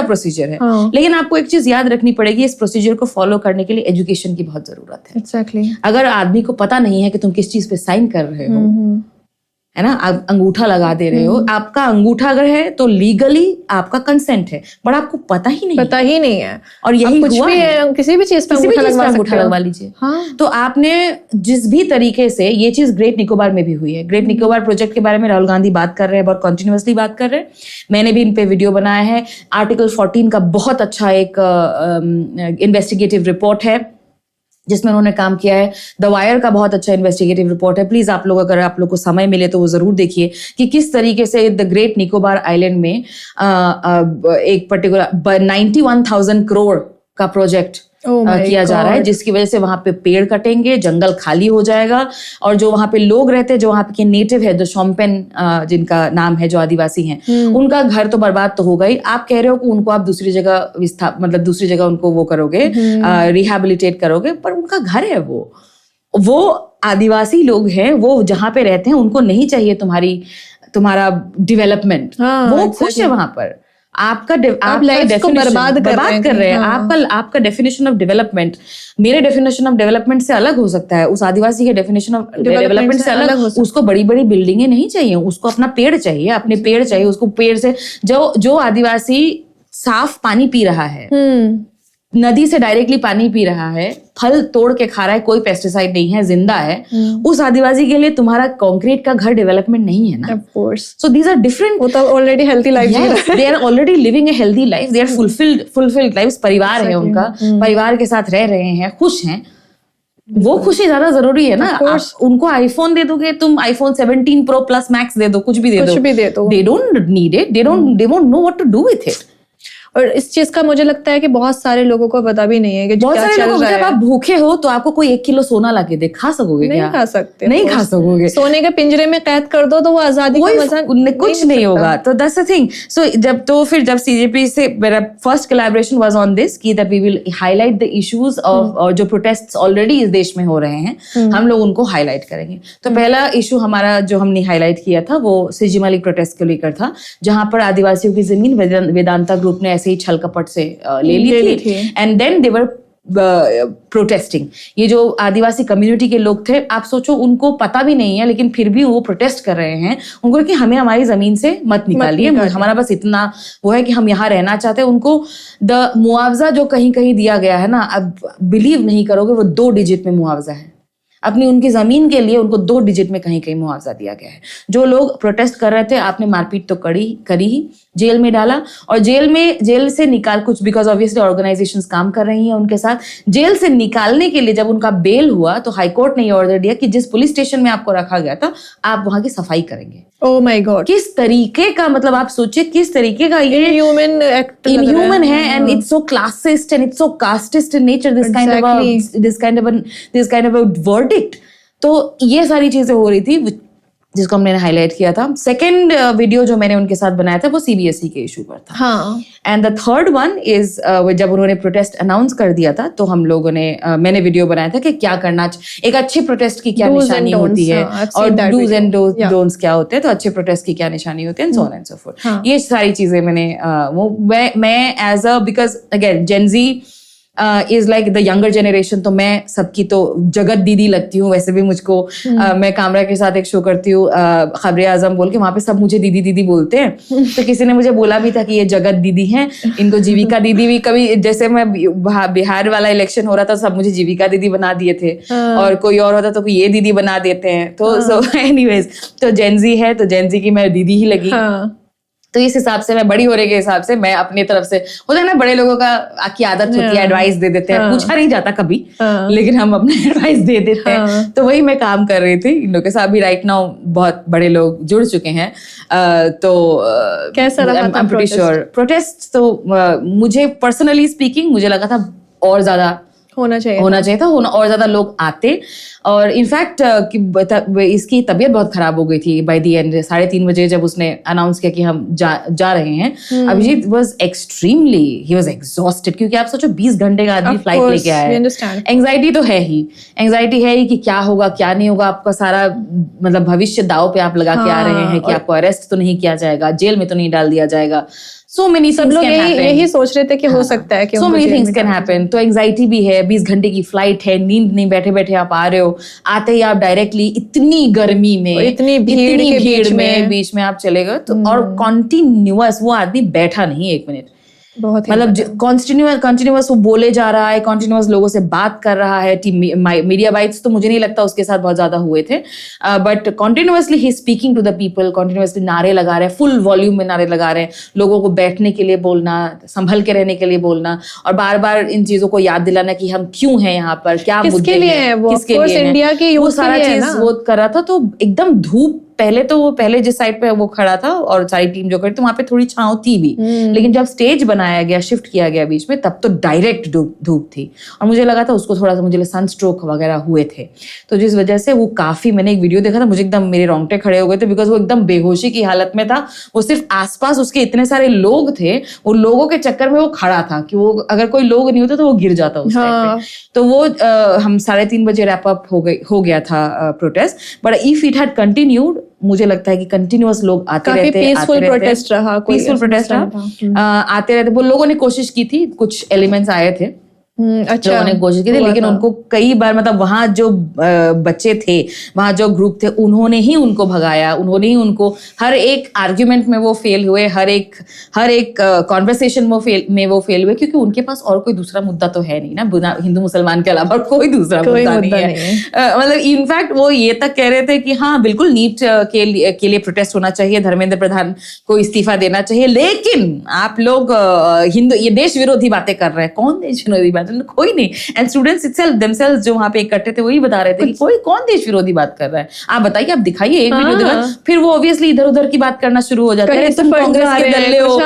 प्रोसीजर है। लेकिन आपको एक चीज याद रखनी पड़ेगी, इस प्रोसीजर को फॉलो करने के लिए एजुकेशन की बहुत जरूरत है। Exactly. अगर आदमी को पता नहीं है कि तुम किस चीज पे साइन कर रहे हो, है ना, आप अंगूठा लगा दे रहे हो, आपका अंगूठा अगर है तो लीगली आपका कंसेंट है, पर आपको पता ही नहीं है। और यही कुछ भी है, किसी भी चीज पे अंगूठा लगवा लीजिए। हाँ। तो आपने जिस भी तरीके से, ये चीज ग्रेट निकोबार में भी हुई है। ग्रेट निकोबार प्रोजेक्ट के बारे में राहुल गांधी बात कर रहे हैं, बहुत कंटिन्यूअसली बात कर रहे हैं, मैंने भी इन पे वीडियो बनाया है। आर्टिकल 14 का बहुत अच्छा एक इन्वेस्टिगेटिव रिपोर्ट है जिसमें उन्होंने काम किया है। द वायर का बहुत अच्छा इन्वेस्टिगेटिव रिपोर्ट है, प्लीज आप लोग, अगर आप लोग को समय मिले तो वो जरूर देखिए कि किस तरीके से द ग्रेट निकोबार आइलैंड में एक पर्टिकुलर 91,000 करोड़ का प्रोजेक्ट किया जा रहा है, जिसकी वजह से वहां पे पेड़ कटेंगे, जंगल खाली हो जाएगा, और जो वहां पे लोग रहते हैं, जो वहां के नेटिव है, जो शोम्पेन जिनका नाम है, जो आदिवासी हैं, उनका घर तो बर्बाद तो होगा ही। आप कह रहे हो कि उनको आप दूसरी जगह उनको वो करोगे, रिहेबिलिटेट करोगे, पर उनका घर है, वो आदिवासी लोग हैं, वो जहाँ पे रहते हैं, उनको नहीं चाहिए तुम्हारा डेवलपमेंट। वो खुश है वहां पर। आप लाइफ को बर्बाद कर रहे हैं। आपका डेफिनेशन ऑफ डेवलपमेंट मेरे डेफिनेशन ऑफ डेवलपमेंट से अलग हो सकता है, उस आदिवासी के डेफिनेशन ऑफ डेवलपमेंट से अलग। उसको बड़ी बड़ी बिल्डिंगें नहीं चाहिए, उसको अपना पेड़ चाहिए, अपने पेड़ चाहिए उसको। पेड़ से जो आदिवासी साफ पानी पी रहा है, नदी से डायरेक्टली पानी पी रहा है, फल तोड़ के खा रहा है, कोई पेस्टिसाइड नहीं है, जिंदा है, उस आदिवासी के लिए तुम्हारा कंक्रीट का घर डेवलपमेंट नहीं है ना। Of course. So these are different. वो तो ऑलरेडी हेल्दी लाइफ जी रहे हैं, they are already living a healthy life, they are fulfilled life. परिवार है उनका, परिवार के साथ रह रहे हैं, खुश हैं। वो खुशी ज्यादा जरूरी है ना। उनको आईफोन दे दोगे तुम, आईफोन 17 प्रो प्लस मैक्स दे दो, कुछ भी दे दो, they don't need it, they won't know what to do with it. और इस चीज का मुझे लगता है कि बहुत सारे लोगों को पता भी नहीं है कि बहुत सारे लोगों को, जब आप भूखे हो तो आपको कोई 1 किलो सोना ला के दे, खा सकोगे क्या? नहीं खा सकते, नहीं खा सकोगे। सोने के पिंजरे में कैद कर दो तो वो आजादी का मजा कुछ नहीं होगा। तो दैट्स द थिंग। सो जब CJP से मेरा first collaboration was on this कि that we will highlight the issues of जो प्रोटेस्ट्स ऑलरेडी इस देश में हो रहे हैं, हम लोग उनको हाईलाइट करेंगे। तो पहला इशू हमारा जो हमने हाईलाइट किया था वो सिजिमालिक प्रोटेस्ट को लेकर था, जहां पर आदिवासियों की जमीन वेदांता ग्रुप ने ऐसे ही छल कपट से ले ली थी and then they were protesting. ये जो आदिवासी कम्युनिटी के लोग थे, आप सोचो उनको पता भी नहीं है लेकिन फिर भी वो प्रोटेस्ट कर रहे हैं। उनको कि हमें हमारी जमीन से मत निकालिए, हमारा बस इतना वो है कि हम यहाँ रहना चाहते हैं। उनको द मुआवजा जो कहीं कहीं दिया गया है ना, अब बिलीव नहीं करोगे, वो 2 डिजिट में मुआवजा है। अपनी उनकी जमीन के लिए उनको 2 डिजिट में कहीं कहीं मुआवजा दिया गया है। जो लोग प्रोटेस्ट कर रहे थे, आपने मारपीट तो करी ही, जेल में डाला, और जेल से निकाल कुछ, बिकॉज ऑब्वियसली ऑर्गेनाइजेशंस काम कर रही हैं उनके साथ। जेल से निकालने के लिए जब उनका बेल हुआ तो हाईकोर्ट ने ये ऑर्डर दिया कि जिस पुलिस स्टेशन में आपको रखा गया था, आप वहां की सफाई करेंगे। ओह माय गॉड, किस तरीके का, मतलब आप सोचिए किस तरीके का ये इनह्यूमन है, and it's so classist and it's so casteist in nature, this kind of a verdict. तो ये सारी चीजें हो रही थी जिसको हमने हाईलाइट किया था। सेकंड वीडियो जो मैंने उनके साथ बनाया था वो CBSE के इशू पर था। हाँ। And the third one is जब उन्होंने प्रोटेस्ट अनाउंस कर दिया था तो हम लोगों ने मैंने वीडियो बनाया था कि क्या करना, एक अच्छे प्रोटेस्ट की क्या निशानी होती है और डूज एंड डोंट्स क्या होते हैं, तो अच्छे प्रोटेस्ट की क्या निशानी होती है, and so on and so forth. ये सारी चीजें मैंने मैं as a, because again Gen Z is like the younger generation, तो मैं सबकी तो जगत दीदी लगती हूँ। वैसे भी मुझको मैं कामरा के साथ एक शो करती हूँ खबरे आजम बोल के, वहां पे सब मुझे दीदी दीदी बोलते हैं। तो किसी ने मुझे बोला भी था कि ये जगत दीदी हैं, इनको जीविका दीदी भी, कभी जैसे मैं बिहार वाला इलेक्शन हो रहा था सब मुझे जीविका दीदी बना दिए थे, और कोई और होता तो कोई ये दीदी बना देते हैं। तो सो एनीवेज, तो जेन ज़ी है तो जेन ज़ी की मैं दीदी ही लगी। तो इस हिसाब से मैं बड़ी होने के हिसाब से मैं अपनी तरफ से, होता है ना बड़े लोगों का की आदत होती है, एडवाइस दे देते हैं, पूछा नहीं जाता कभी, लेकिन हम अपने एडवाइस दे देते हैं। तो वही मैं काम कर रही थी इन लोगों के साथ भी। राइट नाउ बहुत बड़े लोग जुड़ चुके हैं। तो कैसा रहा था प्रोटेस्ट? तो मुझे पर्सनली स्पीकिंग मुझे लगा था और ज्यादा होना चाहिए था, और ज्यादा लोग आते। और इनफैक्ट इसकी तबीयत बहुत खराब हो गई थी बाय द एंड। 3:30 बजे जब उसने अनाउंस किया कि हम जा रहे हैं, Abhijit was extremely, he was exhausted, क्योंकि आप सोचो 20 घंटे का आदमी फ्लाइट लेके आया है। एंग्जाइटी तो है ही, कि क्या होगा क्या नहीं होगा, आपका सारा मतलब भविष्य दाव पे आप लगा के आ रहे हैं कि आपको अरेस्ट तो नहीं किया जाएगा, जेल में तो नहीं डाल दिया जाएगा। So many सब लोग यही सोच रहे थे कि हो सकता है कि so many things can happen। तो एंग्जाइटी भी है, 20 घंटे की फ्लाइट है, नींद नहीं, बैठे बैठे आप आ रहे हो, आते ही आप डायरेक्टली इतनी गर्मी में, इतनी भीड़ में बीच में आप चले गए। तो और कॉन्टिन्यूअस वो आदमी बैठा नहीं 1 मिनट, मतलब कॉन्टिन्यूअस वो बोले जा रहा है, कॉन्टिन्यूअस लोगों से बात कर रहा है। मीडिया बाइट्स तो मुझे नहीं लगता उसके साथ बहुत ज्यादा हुए थे, बट कॉन्टिन्यूअसली ही speaking to the people, continuously नारे लगा रहे हैं, फुल वॉल्यूम में नारे लगा रहे हैं, लोगों को बैठने के लिए बोलना, संभल के रहने के लिए बोलना, और बार बार इन चीजों को याद दिलाना कि हम क्यों हैं यहाँ पर, क्या मुद्दे हैं, किसके लिए इंडिया की, वो सारा चीज वो कर रहा था। तो एकदम धूप, पहले जिस साइड पे वो खड़ा था और सारी टीम जो खड़ी तो वहां पे थोड़ी छांव थी भी, लेकिन जब स्टेज बनाया गया, शिफ्ट किया गया बीच में, तब तो डायरेक्ट धूप थी, और मुझे लगा था उसको थोड़ा सा मुझे सनस्ट्रोक वगैरह हुए थे। तो जिस वजह से वो काफी, मैंने एक वीडियो देखा था, मुझे एकदम मेरे रोंगटे खड़े हो गए थे, बिकॉज वो एकदम बेहोशी की हालत में था। वो सिर्फ आसपास उसके इतने सारे लोग थे, वो लोगों के चक्कर में वो खड़ा था कि वो अगर कोई लोग नहीं होते तो वो गिर जाता उस टाइम पे। तो वो हम 3:30 बजे रैप अप हो गया था protest, but if it had continued, मुझे लगता है कि कंटिन्यूअस लोग आते रहते, पीसफुल प्रोटेस्ट रहा, आते रहते। वो लोगों ने कोशिश की थी, कुछ एलिमेंट्स आए थे, अच्छा, लोगों ने कोशिश की थी, लेकिन उनको कई बार, मतलब वहां जो बच्चे थे, वहां जो ग्रुप थे, उन्होंने ही उनको भगाया, उन्होंने ही उनको हर एक आर्ग्यूमेंट में वो फेल हुए, हर एक कॉन्वर्सेशन में वो फेल हुए, क्योंकि उनके पास और कोई दूसरा मुद्दा तो है नहीं ना, हिंदू मुसलमान के अलावा कोई दूसरा मुद्दा नहीं है। मतलब इनफैक्ट वो ये तक कह रहे थे कि हाँ बिल्कुल नीट के लिए प्रोटेस्ट होना चाहिए, धर्मेंद्र प्रधान को इस्तीफा देना चाहिए, लेकिन आप लोग हिंदू, ये देश विरोधी बातें कर रहे हैं। कौन देश विरोधी बात? इमेजिन, कोई नहीं। एंड स्टूडेंट्स इटसेल्फ देमसेल्व्स जो वहाँ पे इकट्ठे थे वही बता रहे थे कि कोई कौन देश विरोधी बात कर रहा है, आप बताइए, आप दिखाइए एक वीडियो दिखा, फिर वो ऑब्वियसली इधर उधर की बात करना शुरू हो जाता है, तुम कांग्रेस के दल्ले हो,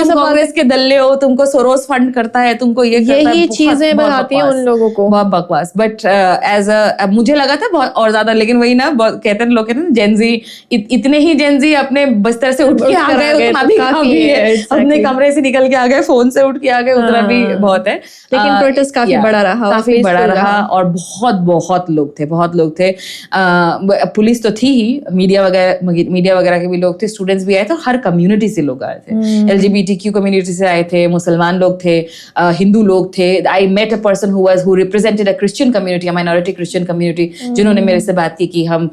तुम कांग्रेस के दल्ले हो, तुमको सोरोस फंड करता है, तुमको ये करता है, यही चीजें बताती हैं उन लोगों को, बहुत बकवास। बट एज अ मुझे लगा था बहुत और ज्यादा, लेकिन वही ना कहते हैं लोग, कहते हैं जेनजी, इतने ही जेनजी अपने बिस्तर से उठ के आ गए, उतना भी काफी है, अपने कमरे से निकल के आ गए, फोन से उठ के आ गए, उतना भी बहुत है। लेकिन प्रोटेस्ट काफी बड़ा रहा, काफी बड़ा रहा, और बहुत बहुत लोग थे, बहुत लोग थे। पुलिस तो थी ही, मीडिया वगैरह के भी लोग थे, स्टूडेंट्स भी आए थे, हर कम्युनिटी से लोग आए थे, LGBTQ कम्युनिटी से आए थे, मुसलमान लोग थे, हिंदू लोग थे। I met a person who represented a Christian community, a minority Christian community, जिन्होंने मेरे से बात की कि हम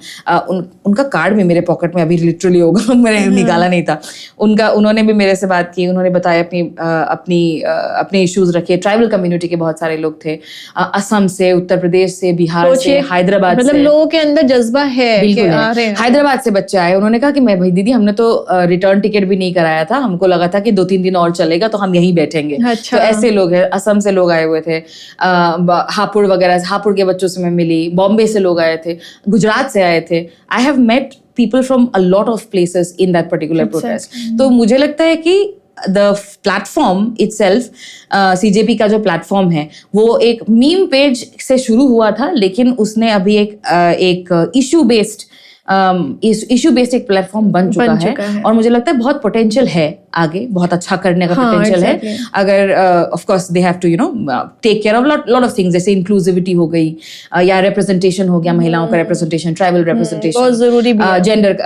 उनका कार्ड भी मेरे पॉकेट में अभी लिटरली होगा, मैंने निकाला नहीं था उनका, उन्होंने भी मेरे से बात की, उन्होंने बताया अपने इश्यूज रखे। ट्राइबल कम्युनिटी के बहुत सारे लोग थे, असम से, उत्तर प्रदेश से, बिहार से, हैदराबाद मतलब से, लोगों के अंदर जज्बा है कि आ रहे हैं। हैदराबाद से बच्चे आए, उन्होंने कहा कि मैं भाई दीदी हमने तो रिटर्न टिकट भी नहीं कराया था, हमको लगा था कि 2-3 दिन और चलेगा तो हम यहीं बैठेंगे। अच्छा। तो ऐसे लोग हैं, असम से लोग आए हुए थे, हापुड़ वगैरह, हापुड़ के बच्चों से मैं मिली, बॉम्बे से लोग आए थे, गुजरात से आए थे। I have met people from a lot of places in that particular protest. तो मुझे लगता है कि the platform itself, CJP का जो प्लेटफॉर्म है वो एक मीम पेज से शुरू हुआ था, लेकिन उसने अभी एक इशू बेस्ड एक प्लेटफॉर्म बन चुका है और मुझे लगता है बहुत पोटेंशियल है आगे, बहुत अच्छा करने का पोटेंशियल है, अगर of course they have to take care of lot of things, जैसे इंक्लूसिविटी हो गई या रिप्रेजेंटेशन हो गया, महिलाओं का रिप्रेजेंटेशन, ट्राइबल रिप्रेजेंटेशन, बहुत जरूरी भी है, जेंडर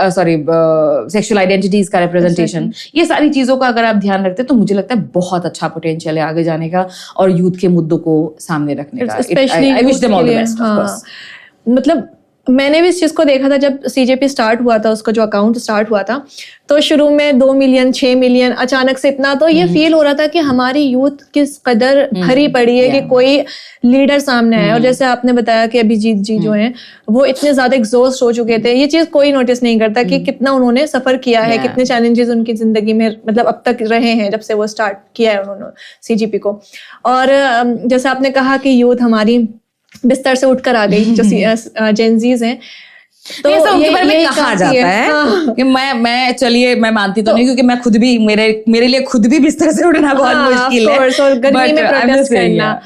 सेक्सुअल आइडेंटिटीज का रिप्रेजेंटेशन, ये सारी चीजों का अगर आप ध्यान रखते हैं तो मुझे लगता है बहुत अच्छा पोटेंशियल है आगे जाने का और यूथ के मुद्दों को सामने रखने का। I wish them all the best, of course. मतलब मैंने भी इस चीज को देखा था जब CJP स्टार्ट हुआ था, उसका जो अकाउंट स्टार्ट हुआ था, तो शुरू में 2 मिलियन 6 मिलियन अचानक से इतना, तो ये फील हो रहा था कि हमारी यूथ किस कदर भरी पड़ी है कि कोई लीडर सामने आया। और जैसे आपने बताया कि अभिजीत जी जो हैं वो इतने ज्यादा एग्जॉस्ट हो चुके थे, ये चीज कोई नोटिस नहीं करता कि कितना उन्होंने सफर किया है, कितने चैलेंजेस उनकी जिंदगी में मतलब अब तक रहे हैं जब से वो स्टार्ट किया है उन्होंने CJP को। और जैसे आपने कहा कि यूथ हमारी बिस्तर से उठकर आ गई, जो जेनजीज हैं, तो ये सब उनके बारे में कहा जाता है कि मैं चलिए मैं मानती तो नहीं, क्योंकि मैं खुद भी मेरे लिए खुद भी बिस्तर से उठना बहुत मुश्किल है, और गर्मी में प्रोटेस्ट करना।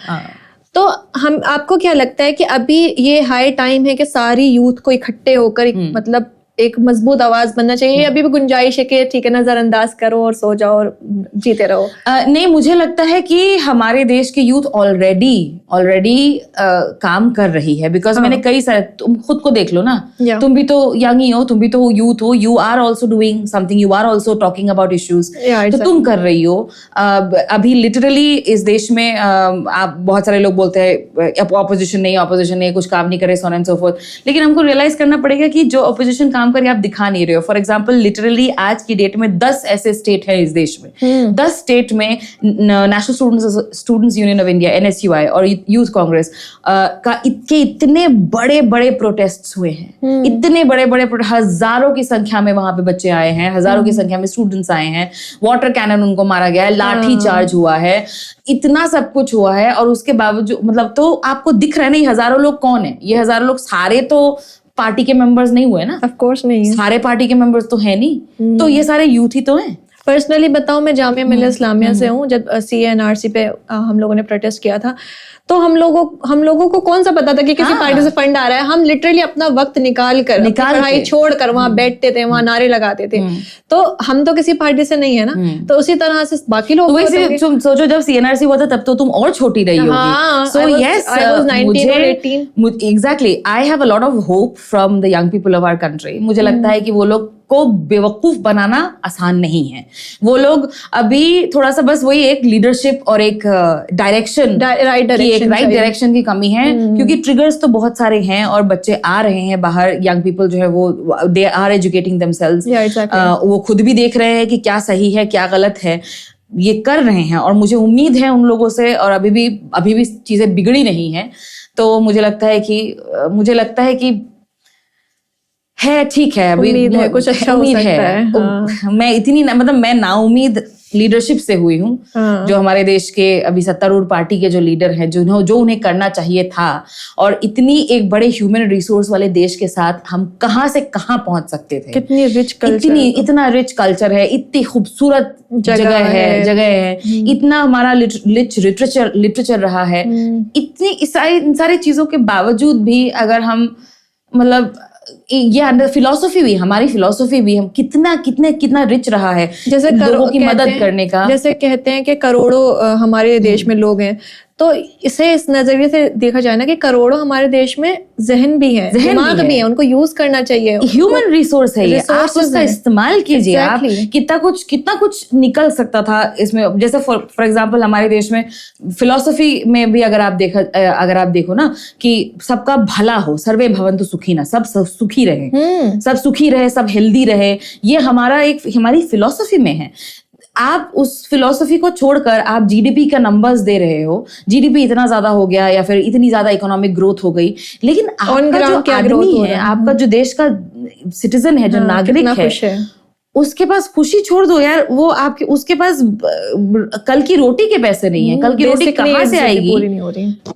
तो हम आपको क्या लगता है कि अभी ये हाई टाइम है कि सारी यूथ को इकट्ठे होकर मतलब एक मजबूत आवाज बनना चाहिए, अभी भी गुंजाइश है कि ठीक है नजरअंदाज करो और सो जाओ और जीते रहो? नहीं, मुझे लगता है कि हमारे देश की यूथ ऑलरेडी काम कर रही है, बिकॉज मैंने कई सारे, तुम खुद को देख लो ना, तुम भी तो यंग ही हो, तुम भी तो यूथ हो, you are also doing something, you are also talking about issues, तो तुम कर रही हो। अभी लिटरली इस देश में आप बहुत सारे लोग बोलते हैं ऑपोजिशन नहीं, कुछ काम नहीं करे, सो ऑन एंड सो फोर्थ, लेकिन हमको रियलाइज करना पड़ेगा कि जो ऑपोजिशन काम कर आप दिखा नहीं रहे हो। फॉर एग्जाम्पल लिटरली आज की डेट में 10 ऐसे स्टेट है इस देश में, 10 स्टेट में national students union of India NSUI और यूथ कांग्रेस का इतने बड़े बड़े प्रोटेस्ट हुए हैं, इतने बड़े बड़े हजारों की संख्या में वहां पे बच्चे आए हैं, हजारों की संख्या में स्टूडेंट्स आए हैं, वाटर कैनन उनको मारा गया है, लाठी चार्ज हुआ है, इतना सब कुछ हुआ है, और उसके बावजूद मतलब तो आपको दिख रहा है नहीं हजारों लोग कौन है, ये हजारों लोग सारे तो पार्टी के मेंबर्स नहीं हुए ना, ऑफ कोर्स नहीं, सारे पार्टी के मेंबर्स तो है नहीं, तो ये सारे यूथ ही तो हैं। पर्सनली बताऊं, मैं जामिया मिलिया इस्लामिया से हूँ। जब CA/NRC पे हम लोगों ने प्रोटेस्ट किया था तो हम लोगों को कौन सा पता था कि किसी पार्टी से फंड आ रहा है। हम लिटरली अपना वक्त निकाल पढ़ाई छोड़ कर वहां बैठते थे, वहां नारे लगाते थे। तो हम तो किसी पार्टी से नहीं है ना, तो उसी तरह से बाकी लोग तुम सोचो जब CNRC हुआ था तब तो तुम और छोटी रही होगी। So yes, I was 19 or 18. Exactly, I have a lot of hope from the young people of our country. मुझे लगता है कि वो लोग को बेवकूफ बनाना आसान नहीं है। वो लोग अभी थोड़ा सा बस वही एक लीडरशिप और एक डायरेक्शन, राइट डायरेक्शन की कमी है, क्योंकि ट्रिगर्स तो बहुत सारे हैं और बच्चे आ रहे हैं बाहर, यंग पीपल जो है वो दे आर एजुकेटिंग देमसेल्व्स, वो खुद भी देख रहे हैं कि क्या सही है क्या गलत है, ये कर रहे हैं, और मुझे उम्मीद है उन लोगों से, और अभी भी चीजें बिगड़ी नहीं है, तो मुझे लगता है कि है ठीक है, अभी उम्मीद है कुछ अच्छा हो सकता है। मैं इतनी मतलब मैं नाउम्मीद लीडरशिप से हुई हूँ, जो हमारे देश के अभी सत्तारूढ़ पार्टी के जो लीडर हैं, जो उन्हें करना चाहिए था, और इतनी एक बड़े ह्यूमन रिसोर्स वाले देश के साथ हम कहाँ से कहाँ पहुंच सकते थे। कितनी रिच कल्चर, इतना रिच कल्चर है, इतनी खूबसूरत जगह है, इतना हमारा लिटरेचर रहा है, इतनी सारी चीजों के बावजूद भी अगर हम मतलब ये अंदर फिलॉसफी भी, हमारी फिलॉसफी भी, हम कितना रिच रहा है जैसे लोगों की मदद करने का। जैसे कहते हैं कि करोड़ों हमारे देश में लोग हैं, तो इसे इस नजरिए से देखा जाए ना कि करोड़ों हमारे देश में जहन भी है, दिमाग भी है, उनको यूज करना चाहिए। ह्यूमन रिसोर्स है ये, आप उसका इस्तेमाल कीजिए। आप कितना कुछ निकल सकता था इसमें। जैसे फॉर एग्जांपल हमारे देश में फिलॉसफी में भी अगर आप देखो ना कि सबका भला हो, सर्वे भवन्तु सुखिनः, सब सुखी रहे, सब सुखी रहे, सब हेल्दी रहे, ये हमारी फिलॉसफी में है। आप उस फिलॉसफी को छोड़कर आप जीडीपी का नंबर्स दे रहे हो, जीडीपी इतना ज्यादा हो गया या फिर इतनी ज्यादा इकोनॉमिक ग्रोथ हो गई, लेकिन आपका जो आदमी है, आपका जो देश का सिटीजन है, जो नागरिक है, उसके पास खुशी छोड़ दो यार, वो आपके उसके पास कल की रोटी के पैसे नहीं है, कल की रोटी कहाँ से आएगी,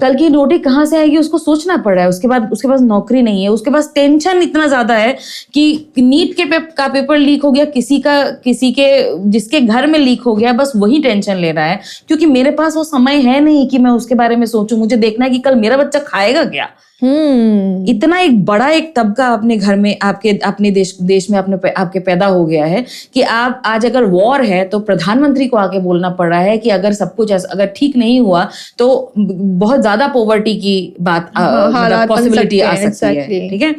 कल की रोटी कहाँ से आएगी, उसको सोचना पड़ रहा है। उसके पास नौकरी नहीं है, उसके पास टेंशन इतना ज्यादा है कि नीट का पेपर लीक हो गया, किसी के जिसके घर में लीक हो गया, बस वही टेंशन ले रहा है, क्योंकि मेरे पास वो समय है नहीं कि मैं उसके बारे में सोचूं। मुझे देखना है कि कल मेरा बच्चा खाएगा क्या। इतना एक बड़ा एक तबका अपने घर में, अपने देश में आपके पैदा हो गया है कि आप आज अगर वॉर है तो प्रधानमंत्री को आके बोलना पड़ रहा है कि अगर सब कुछ अगर ठीक नहीं हुआ तो बहुत ज्यादा पॉवर्टी की बात पॉसिबिलिटी आ सकती है। ठीक है,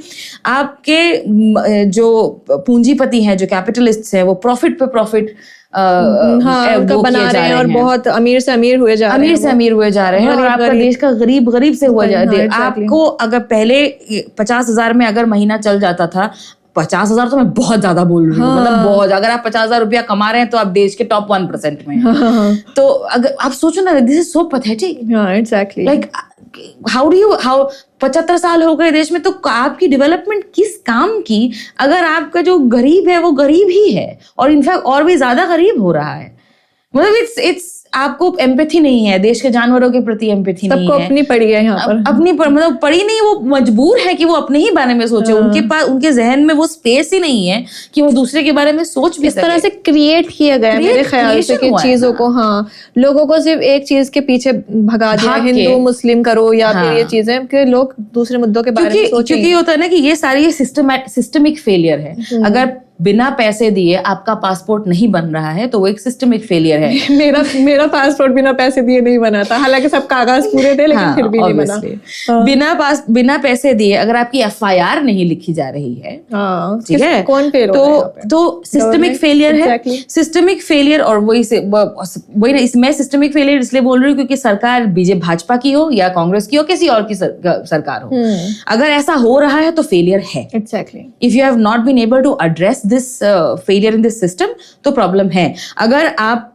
आपके जो पूंजीपति हैं, जो कैपिटलिस्ट हैं, वो प्रॉफिट पे प्रॉफिट बना रहे हैं और बहुत अमीर से अमीर हुए जा रहे हैं, और आपका देश का गरीब से हुआ जा रहा है। आपको अगर पहले 50,000 में अगर महीना चल जाता था, 50,000 तो मैं बहुत ज्यादा बोल रही हूँ, मतलब बहुत, अगर आप 50,000 रुपया कमा रहे हैं तो आप देश के टॉप 1% में। तो अगर आप सोचो ना, this is so pathetic. Exactly, like how 75 साल हो गए देश में, तो आपकी डेवलपमेंट किस काम की, अगर आपका जो गरीब है वो गरीब ही है, और इनफैक्ट और भी ज्यादा गरीब हो रहा है। मतलब इट्स आपको एम्पैथी नहीं है, देश के जानवरों के प्रति एम्पैथी नहीं है, सबको अपनी पड़ी है यहाँ पर, मतलब पड़ी नहीं, वो मजबूर है कि वो अपने ही बारे में सोचे। उनके जहन में वो स्पेस ही नहीं है कि वो दूसरे के बारे में सोच भी इस तरह से क्रिएट किया गया है मेरे ख्याल से कि चीजों को, लोगों को सिर्फ एक चीज के पीछे भगा दिया, हिंदू मुस्लिम करो या फिर ये चीजें, कि लोग दूसरे मुद्दों के बारे में सोचें। क्योंकि होता है ना कि ये सारी सिस्टमिक फेलियर है। अगर बिना पैसे दिए आपका पासपोर्ट नहीं बन रहा है तो वो एक सिस्टमिक फेलियर है। मेरा पासपोर्ट बिना पैसे दिए नहीं बना था, हालांकि सब कागज पूरे थे, लेकिन फिर भी नहीं बना। बिना पैसे दिए अगर आपकी FIR नहीं लिखी जा रही है, ठीक है, कौन फेल हो रहा है? तो सिस्टमिक फेलियर है, सिस्टमिक फेलियर। और वही मैं सिस्टमिक फेलियर इसलिए बोल रही हूँ क्योंकि सरकार भाजपा की हो या कांग्रेस की हो, किसी और की सरकार हो, अगर ऐसा हो रहा है तो फेलियर है। Exactly, if you have not been able to address this failure in this system तो प्रॉब्लम है। अगर आप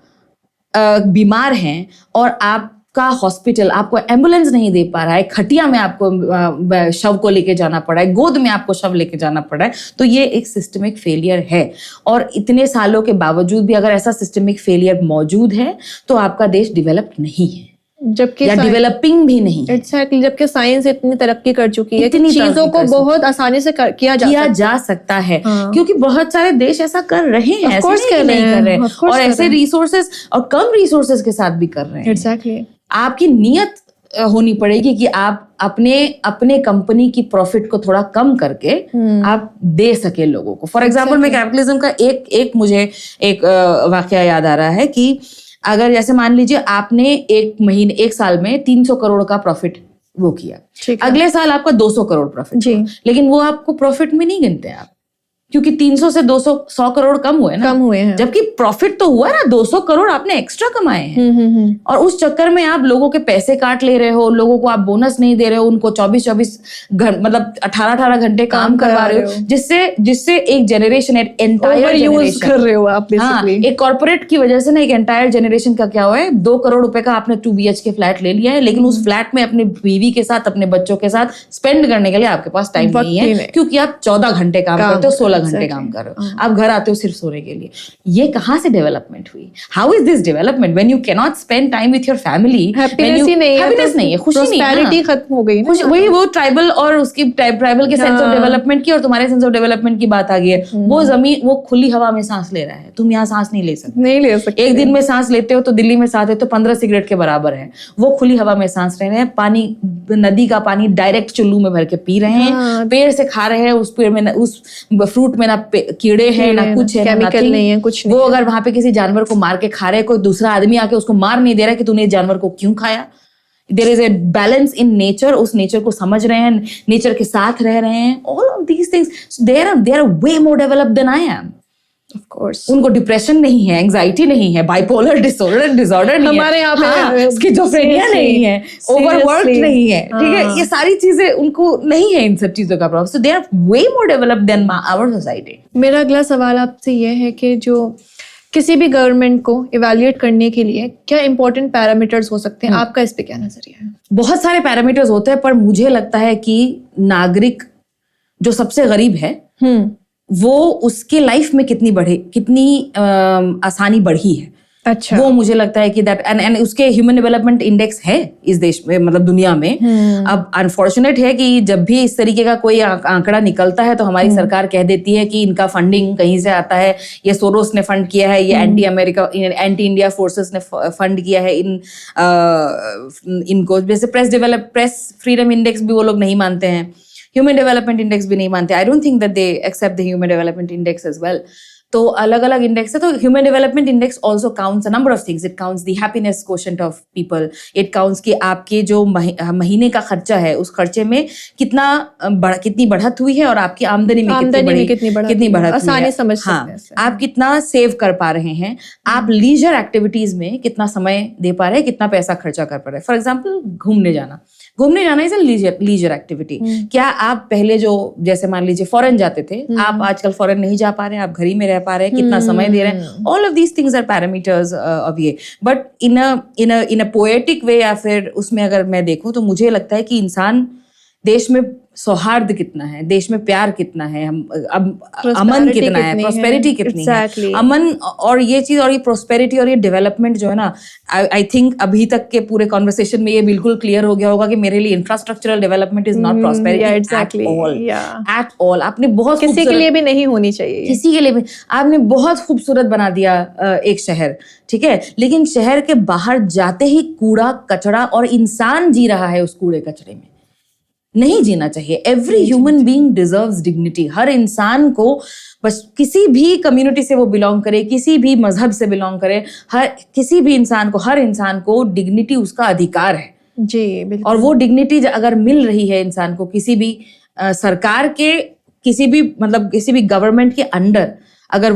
बीमार हैं और आपका हॉस्पिटल आपको एम्बुलेंस नहीं दे पा रहा है, खटिया में आपको शव को लेके जाना पड़ा है, गोद में आपको शव लेके जाना पड़ा है, तो ये एक सिस्टमिक फेलियर है। और इतने सालों के बावजूद भी अगर ऐसा सिस्टमिक फेलियर मौजूद है तो आपका देश डेवलप्ड नहीं है, जबकि या डेवलपिंग भी नहीं है। एग्जैक्टली, जबकि साइंस इतनी तरक्की कर चुकी है, इतनी चीजों को बहुत आसानी से किया जा सकता है। क्योंकि बहुत सारे देश ऐसा कर रहे हैं, ऐसे नहीं कर रहे हैं, और ऐसे रिसोर्सेज और कम रिसोर्सेज के साथ भी कर रहे हैं। एग्जैक्टली, आपकी नियत होनी पड़ेगी कि आप अपने कंपनी की प्रॉफिट को थोड़ा कम करके आप दे सके लोगों को। फॉर एग्जाम्पल, मैं कैपिटलिज्म का मुझे एक वाकया याद आ रहा है कि अगर जैसे मान लीजिए आपने एक साल में 300 करोड़ का प्रॉफिट वो किया, अगले साल आपका 200 करोड़ प्रॉफिट, लेकिन वो आपको प्रॉफिट में नहीं गिनते आप, क्योंकि 300 से 100 करोड़ कम हुए हैं, जबकि प्रॉफिट तो हुआ ना, 200 करोड़ आपने एक्स्ट्रा कमाए हैं। और उस चक्कर में आप लोगों के पैसे काट ले रहे हो, लोगों को आप बोनस नहीं दे रहे हो, उनको 24 मतलब 18 घंटे काम करवा रहे हो, जिससे एक जनरेशन, एक एंटायर जनरेशन कर रहे हो आप बेसिकली। एक कॉर्पोरेट की वजह से ना एक एंटायर जनरेशन का क्या हुआ है, 2 करोड़ रुपए का आपने 2 BHK फ्लैट ले लिया है, लेकिन उस फ्लैट में अपने बीवी के साथ, अपने बच्चों के साथ स्पेंड करने के लिए आपके पास टाइम नहीं है, क्योंकि आप 14 घंटे काम करते हो, 16 घंटे काम कर रहे हो, आप घर आते हो सिर्फ सोने के लिए। ये कहाँ से डेवलपमेंट हुई? How is this development when you can not spend time with your family? Happiness ही नहीं है, हैप्पीनेस नहीं है, खुशी नहीं है, प्रॉस्पेरिटी खत्म हो गई ना। वही वो ट्राइबल और उसकी ट्राइबल के सेंस ऑफ डेवलपमेंट की और तुम्हारे सेंस ऑफ डेवलपमेंट की बात आ गई है। वो जमीन, वो खुली हवा में सांस ले रहा है, तुम यहाँ सांस नहीं ले सकते। एक दिन में सांस लेते हो तो दिल्ली में सांस लेते हो 15 सिगरेट के बराबर है। वो खुली हवा में सांस ले रहे हैं, पानी, नदी का पानी डायरेक्ट चुल्लू में भर के पी रहे हैं, पेड़ से खा रहे हैं, उस पेड़ में उस फ्रूट में ना कीड़े हैं ना कुछ है, केमिकल नहीं है, कुछ नहीं। वो अगर वहां पे किसी जानवर को मार के खा रहे हैं, कोई दूसरा आदमी आके उसको मार नहीं दे रहा कि तूने इस जानवर को क्यों खाया। There is a balance in nature, उस नेचर को समझ रहे हैं, नेचर के साथ रह रहे हैं। All of these things, they are way more developed than I am. Of course. उनको डिप्रेशन नहीं है, एंजाइटी नहीं है, बाइपोलर डिसऑर्डर नहीं है, हमारे यहाँ पे स्किज़ोफ्रेनिया नहीं है, ओवरवर्क नहीं है, ठीक है, ये सारी चीजें उनको नहीं है, इन सब चीजों का problem. So they are way more developed than our society. मेरा अगला सवाल आपसे ये है कि जो किसी भी गवर्नमेंट को इवैल्यूएट करने के लिए क्या इंपॉर्टेंट पैरामीटर्स हो सकते हैं, आपका इस पे क्या नजरिया है? बहुत सारे पैरामीटर्स होते हैं, पर मुझे लगता है कि नागरिक जो सबसे गरीब है वो उसके लाइफ में कितनी आसानी बढ़ी है। अच्छा, वो मुझे लगता है कि दैट एंड उसके ह्यूमन डेवलपमेंट इंडेक्स है इस देश में, मतलब दुनिया में। अब अनफॉर्चुनेट है कि जब भी इस तरीके का कोई आंकड़ा निकलता है तो हमारी सरकार कह देती है कि इनका फंडिंग कहीं से आता है, ये सोरोस ने फंड किया है, ये एंटी इंडिया फोर्सेस ने फंड किया है इनको। जैसे प्रेस फ्रीडम इंडेक्स भी वो लोग नहीं मानते हैं, ह्यूमन डेवलपमेंट इंडेक्स भी नहीं मानते। I don't think that they accept the human development index as well. तो अलग अलग इंडेक्स है। तो human development index also counts a number of things. It counts the happiness quotient of people, it counts कि आपके जो महीने का खर्चा है उस खर्चे में कितनी बढ़त हुई है और आपकी आमदनी में कितनी बढ़त, आसानी समझ सकते हैं। आप कितना सेव कर पा रहे हैं, आप लीजर एक्टिविटीज में कितना समय दे पा रहे हैं, कितना पैसा खर्चा कर पा रहे हैं। फॉर एग्जाम्पल घूमने जाना इज अ लीजर एक्टिविटी। क्या आप पहले जो जैसे मान लीजिए फॉरेन जाते थे, आप आजकल फॉरेन नहीं जा पा रहे हैं, आप घर ही में रह पा रहे हैं, कितना समय दे रहे हैं। All of these things are parameters of ये। But in a poetic way या फिर उसमें अगर मैं देखूं तो मुझे लगता है कि इंसान, देश में सौहार्द कितना है, देश में प्यार कितना है, अमन कितना है, प्रोस्पेरिटी कितनी है, अमन और ये चीज और ये प्रोस्पेरिटी और ये डेवलपमेंट जो है ना, आई थिंक अभी तक के पूरे कॉन्वर्सेशन में ये बिल्कुल क्लियर हो गया होगा कि मेरे लिए infrastructural development is not prosperity at all. आपने बहुत किसी के लिए भी नहीं होनी चाहिए, किसी के लिए भी। आपने बहुत खूबसूरत बना दिया एक शहर, ठीक है, लेकिन शहर के बाहर जाते ही कूड़ा कचरा और इंसान जी रहा है उस कूड़े कचरे में। नहीं जीना चाहिए। Every human being deserves dignity. हर इंसान को, बस किसी भी कम्युनिटी से वो बिलोंग करे, किसी भी मजहब से बिलोंग करे, हर इंसान को डिग्निटी उसका अधिकार है जी, बिल्कुल। और वो डिग्निटी अगर मिल रही है इंसान को किसी भी सरकार के, किसी भी गवर्नमेंट के अंडर, अगर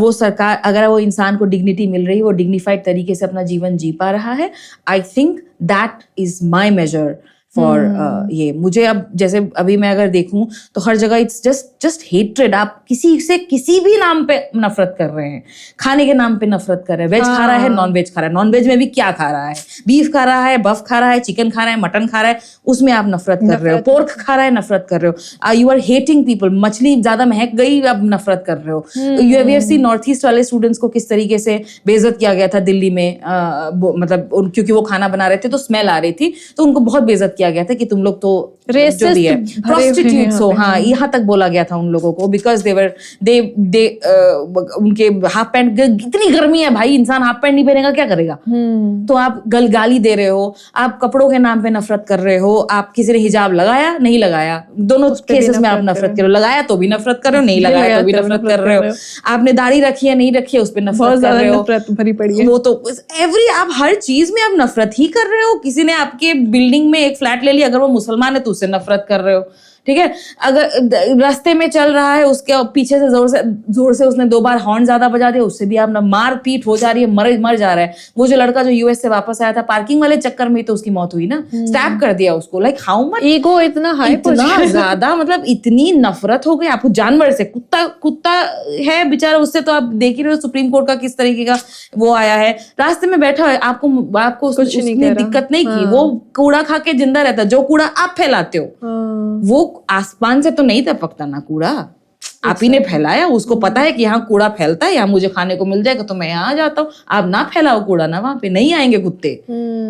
वो इंसान को डिग्निटी मिल रही है, वो डिग्निफाइड तरीके से अपना जीवन जी पा रहा है, I think that is my major for ये। मुझे अब जैसे अभी मैं अगर देखूं तो हर जगह इट्स जस्ट हेट्रेड। आप किसी से किसी भी नाम पे नफरत कर रहे हैं, खाने के नाम पे नफरत कर रहे हैं। वेज खा रहा है, नॉन वेज खा रहा है, नॉन वेज में भी क्या खा रहा है, बीफ खा रहा है, बफ खा रहा है, चिकन खा रहा है, मटन खा रहा है, उसमें आप नफरत कर रहे हो। पोर्क खा रहा है, नफरत कर रहे हो। You are hating people. मछली ज्यादा महक गई, अब नफरत कर रहे हो। You have seen north east वाले स्टूडेंट्स को किस तरीके से बेइज्जत किया गया था दिल्ली में, मतलब क्योंकि वो खाना बना रहे थे तो स्मेल आ रही थी, तो उनको बहुत बेइज्जत किया गया था कि तुम लोग तो जो भी है प्रोस्टिट्यूट्स हो। हाँ, यहाँ तक बोला गया था उन लोगों को, बिकॉज उनके हाफ पैंट, इतनी गर्मी है भाई, इंसान हाफ पैंट नहीं पहनेगा क्या करेगा। तो आप गाली दे रहे हो, आप कपड़ों के नाम पे नफरत कर रहे हो। आप किसी ने हिजाब लगाया, नहीं लगाया, दोनों केसेस में आप नफरत कर रहे हो। लगाया तो भी नफरत कर रहे हो, नहीं लगाया तो भी नफरत कर रहे हो। आपने दाढ़ी रखी है, नहीं रखी है, उस पर नफरत कर रहे हो। भरी पड़ी है वो तो आप हर चीज में आप नफरत ही कर रहे हो। किसी ने आपके बिल्डिंग में एक फ्लैट ले लिया, अगर वो मुसलमान है तो उससे नफरत कर रहे हो, ठीक है। अगर रास्ते में चल रहा है, उसके पीछे से जोर से उसने 2 बार हॉर्न ज्यादा बजा दिया, उससे भी आप ना मार पीट हो जा रही है, मर जा रहा है। वो जो लड़का जो यूएस से वापस आया था, पार्किंग वाले चक्कर में तो उसकी मौत हुई ना, स्टैब कर दिया उसको। लाइक हाउ मच ईगो, इतना ज्यादा, मतलब इतनी नफरत हो गई आपको जानवर से। कुत्ता है बेचारा, उससे तो आप देख ही रहे हो सुप्रीम कोर्ट का किस तरीके का वो आया है। रास्ते में बैठा है, आपको उसने दिक्कत नहीं की। वो कूड़ा खा के जिंदा रहता, जो कूड़ा आप फैलाते हो वो आसमान से तो नहीं टपकता ना कूड़ा। आप ही ने फैलाया, उसको पता है कि यहाँ कूड़ा फैलता है, यहाँ मुझे खाने को मिल जाएगा तो मैं यहाँ आ जाता हूँ। आप ना फैलाओ कूड़ा ना, वहां पे नहीं आएंगे कुत्ते।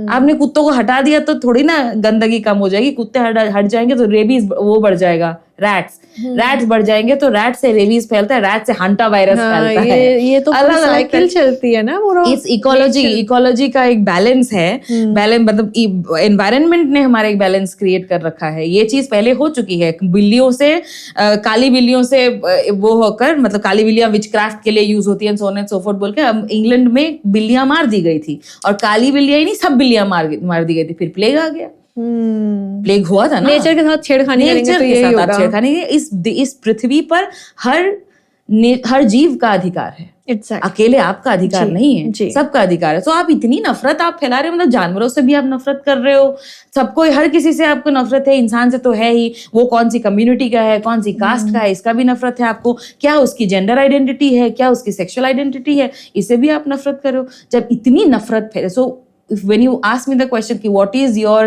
आपने कुत्तों को हटा दिया तो थोड़ी ना गंदगी कम हो जाएगी। कुत्ते हट जाएंगे तो रेबीज वो बढ़ जाएगा, रैट्स बढ़ जाएंगे तो रैट से रेबीज फैलता है, रैट से हंटा वायरस फैलता है। ये तो अलग साइकिल चलती है ना। वो इस इकोलॉजी का एक बैलेंस है। बैलेंस मतलब एनवायरनमेंट ने हमारे एक बैलेंस क्रिएट कर रखा है। ये चीज पहले हो चुकी है। बिल्लियों से काली बिल्लियों से वो होकर, मतलब काली बिल्लियां विचक्राफ्ट के लिए यूज होती है, सो ऑन एंड सो फोर्थ बोल के इंग्लैंड में बिल्लियां मार दी गई थी, और काली बिल्लियां ही नहीं सब बिल्लियां मार दी गई थी। फिर प्लेग आ गया, प्लेग हुआ था ना। नेचर के साथ छेड़खानी करेंगे तो यही होगा। छेड़खानी इस पृथ्वी पर हर जीव का अधिकार है। अकेले आपका अधिकार नहीं है, सबका अधिकार है। तो आप इतनी नफरत आप फैला रहे हो, मतलब जानवरों से भी आप नफरत कर रहे हो, सबको, हर किसी से आपको नफरत है। इंसान से तो है ही, वो कौन सी कम्युनिटी का है, कौन सी कास्ट का है, इसका भी नफरत है आपको। क्या उसकी जेंडर आइडेंटिटी है, क्या उसकी सेक्सुअल आइडेंटिटी है, इससे भी आप नफरत कर रहे हो। जब इतनी नफरत फैले, सो when you ask me the question कि what is your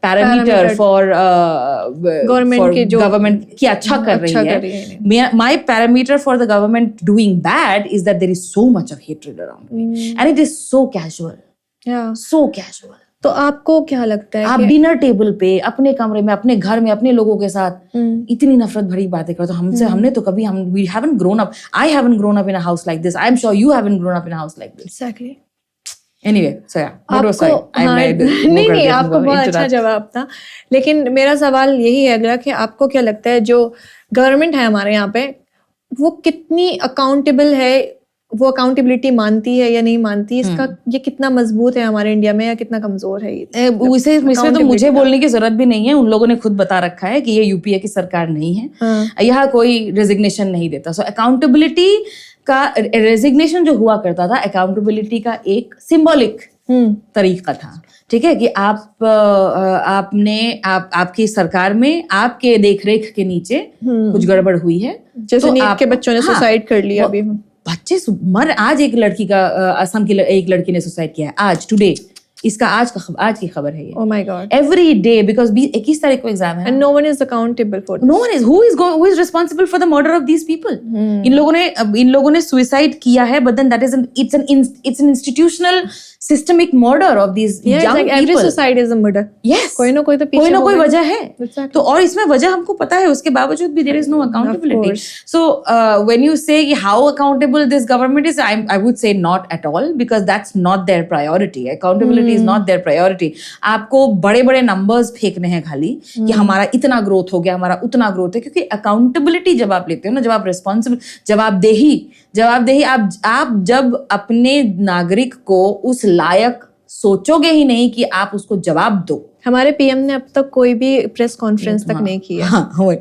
parameter for government कि अच्छा कर रही है, my parameter for the government doing bad is that there is so much of hatred around me and it is so casual, so casual। तो आपको क्या लगता है आप डिनर टेबल पे अपने कमरे में, अपने घर में, अपने लोगों के साथ इतनी नफरत भरी बातें करो, तो हमने तो कभी we haven't grown up, I haven't grown up in a house like this, I'm sure you haven't grown up in a house like this। Exactly। Anyway, so yeah, नहीं, आपको बहुत अच्छा जवाब था। लेकिन मेरा सवाल यही है अगला कि आपको क्या लगता है जो गवर्नमेंट है हमारे यहाँ पे, वो कितनी अकाउंटेबल है, वो अकाउंटेबिलिटी मानती है या नहीं मानती, इसका ये कितना मजबूत है हमारे इंडिया में या कितना कमजोर है? इसमें तो मुझे बोलने की जरूरत भी नहीं है, उन लोगों ने खुद बता रखा है कि ये यूपीए की सरकार नहीं है, यहाँ कोई रेजिग्नेशन नहीं देता। सो अकाउंटेबिलिटी का रेजिग्नेशन जो हुआ करता था, अकाउंटेबिलिटी का एक सिंबॉलिक तरीका था, ठीक है, कि आपकी सरकार में आपके देखरेख के नीचे कुछ गड़बड़ हुई है, जैसे तो नीट के बच्चों ने सुसाइड कर लिया। अभी बच्चे आज एक लड़की का, असम की एक लड़की ने सुसाइड किया है, आज टुडे, इसका आज की खबर है ये। Oh my God! Every day because 21 तारीख को एग्जाम है। And no one is accountable for this. No one is. Who is responsible for the murder of these people? इन लोगों ने suicide किया है, but then that is it's an institutional systemic murder of these young like people. Every suicide is a murder. Yes. कोई ना कोई वजह है। तो और इसमें वजह हमको पता है, उसके बावजूद भी there is no accountability. So when you say how accountable this government is, I would say not at all, because that's not their priority. Accountability is not their priority. आपको बड़े-बड़े numbers फेंकने हैं खाली कि हमारा इतना growth हो गया, हमारा उतना growth है, क्योंकि accountability जब आप लेते हो ना, जब आप responsible, जवाबदेही आप जब अपने नागरिक को उस लायक सोचोगे ही नहीं कि आप उसको जवाब दो। हमारे पीएम ने अब तक कोई भी प्रेस कॉन्फ्रेंस तक नहीं की है।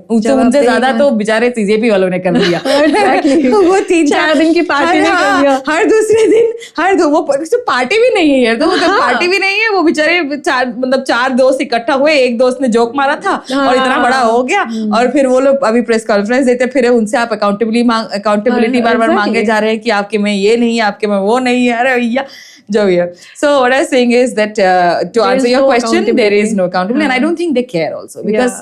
उनसे ज्यादा तो बेचारे सीजेपी वालों ने कर दिया। वो 3-4 दिन की पार्टी ने कर दिया। हर दूसरे दिन वो पार्टी भी नहीं है यार, तो पार्टी भी नहीं है, वो बेचारे 4 दोस्त इकट्ठा हुए, एक दोस्त ने जोक मारा था और इतना बड़ा हो गया, और फिर वो लोग अभी प्रेस कॉन्फ्रेंस देते फिर उनसे आप अकाउंटेबिलिटी बार बार मांगे जा रहे हैं कि आपके में ये नहीं है, आपके में वो नहीं है। अरे भैया जो भी है। So what I'm saying is that to answer your question, there is no accountability, and I don't think they care also, because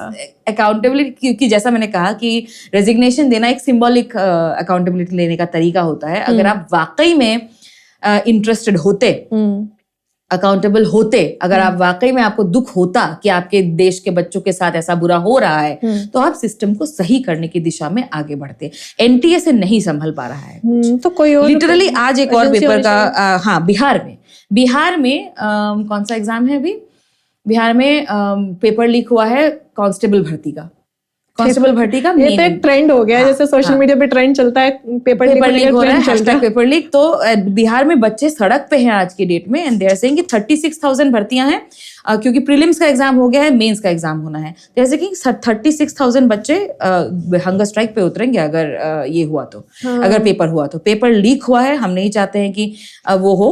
accountability, क्योंकि जैसा मैंने कहा कि रेजिग्नेशन देना एक सिंबॉलिक अकाउंटेबिलिटी लेने का तरीका होता है। अगर आप वाकई में इंटरेस्टेड होते, अकाउंटेबल होते, अगर आप वाकई में आपको दुख होता कि आपके देश के बच्चों के साथ ऐसा बुरा हो रहा है, तो आप सिस्टम को सही करने की दिशा में आगे बढ़ते। एनटीए से नहीं संभल पा रहा है, तो कोई और लिटरली आज एक और पेपर का बिहार में कौन सा एग्जाम है अभी? बिहार में पेपर लीक हुआ है कांस्टेबल भर्ती का। ये तो एक ट्रेंड हो गया है, जैसे सोशल मीडिया पे ट्रेंड चलता है, पेपर लीक हो रहा है, पेपर लीक। तो बिहार में बच्चे सड़क पे हैं आज की डेट में, एंड दे आर सेइंग कि 36,000 भर्तियां हैं, क्योंकि प्रीलिम्स का एग्जाम हो गया है, मेंस का एग्जाम होना है, जैसे कि 36,000 बच्चे हंगर स्ट्राइक पे उतरेंगे अगर ये हुआ तो। अगर पेपर हुआ तो, पेपर लीक हुआ है, हम नहीं चाहते हैं कि वो हो,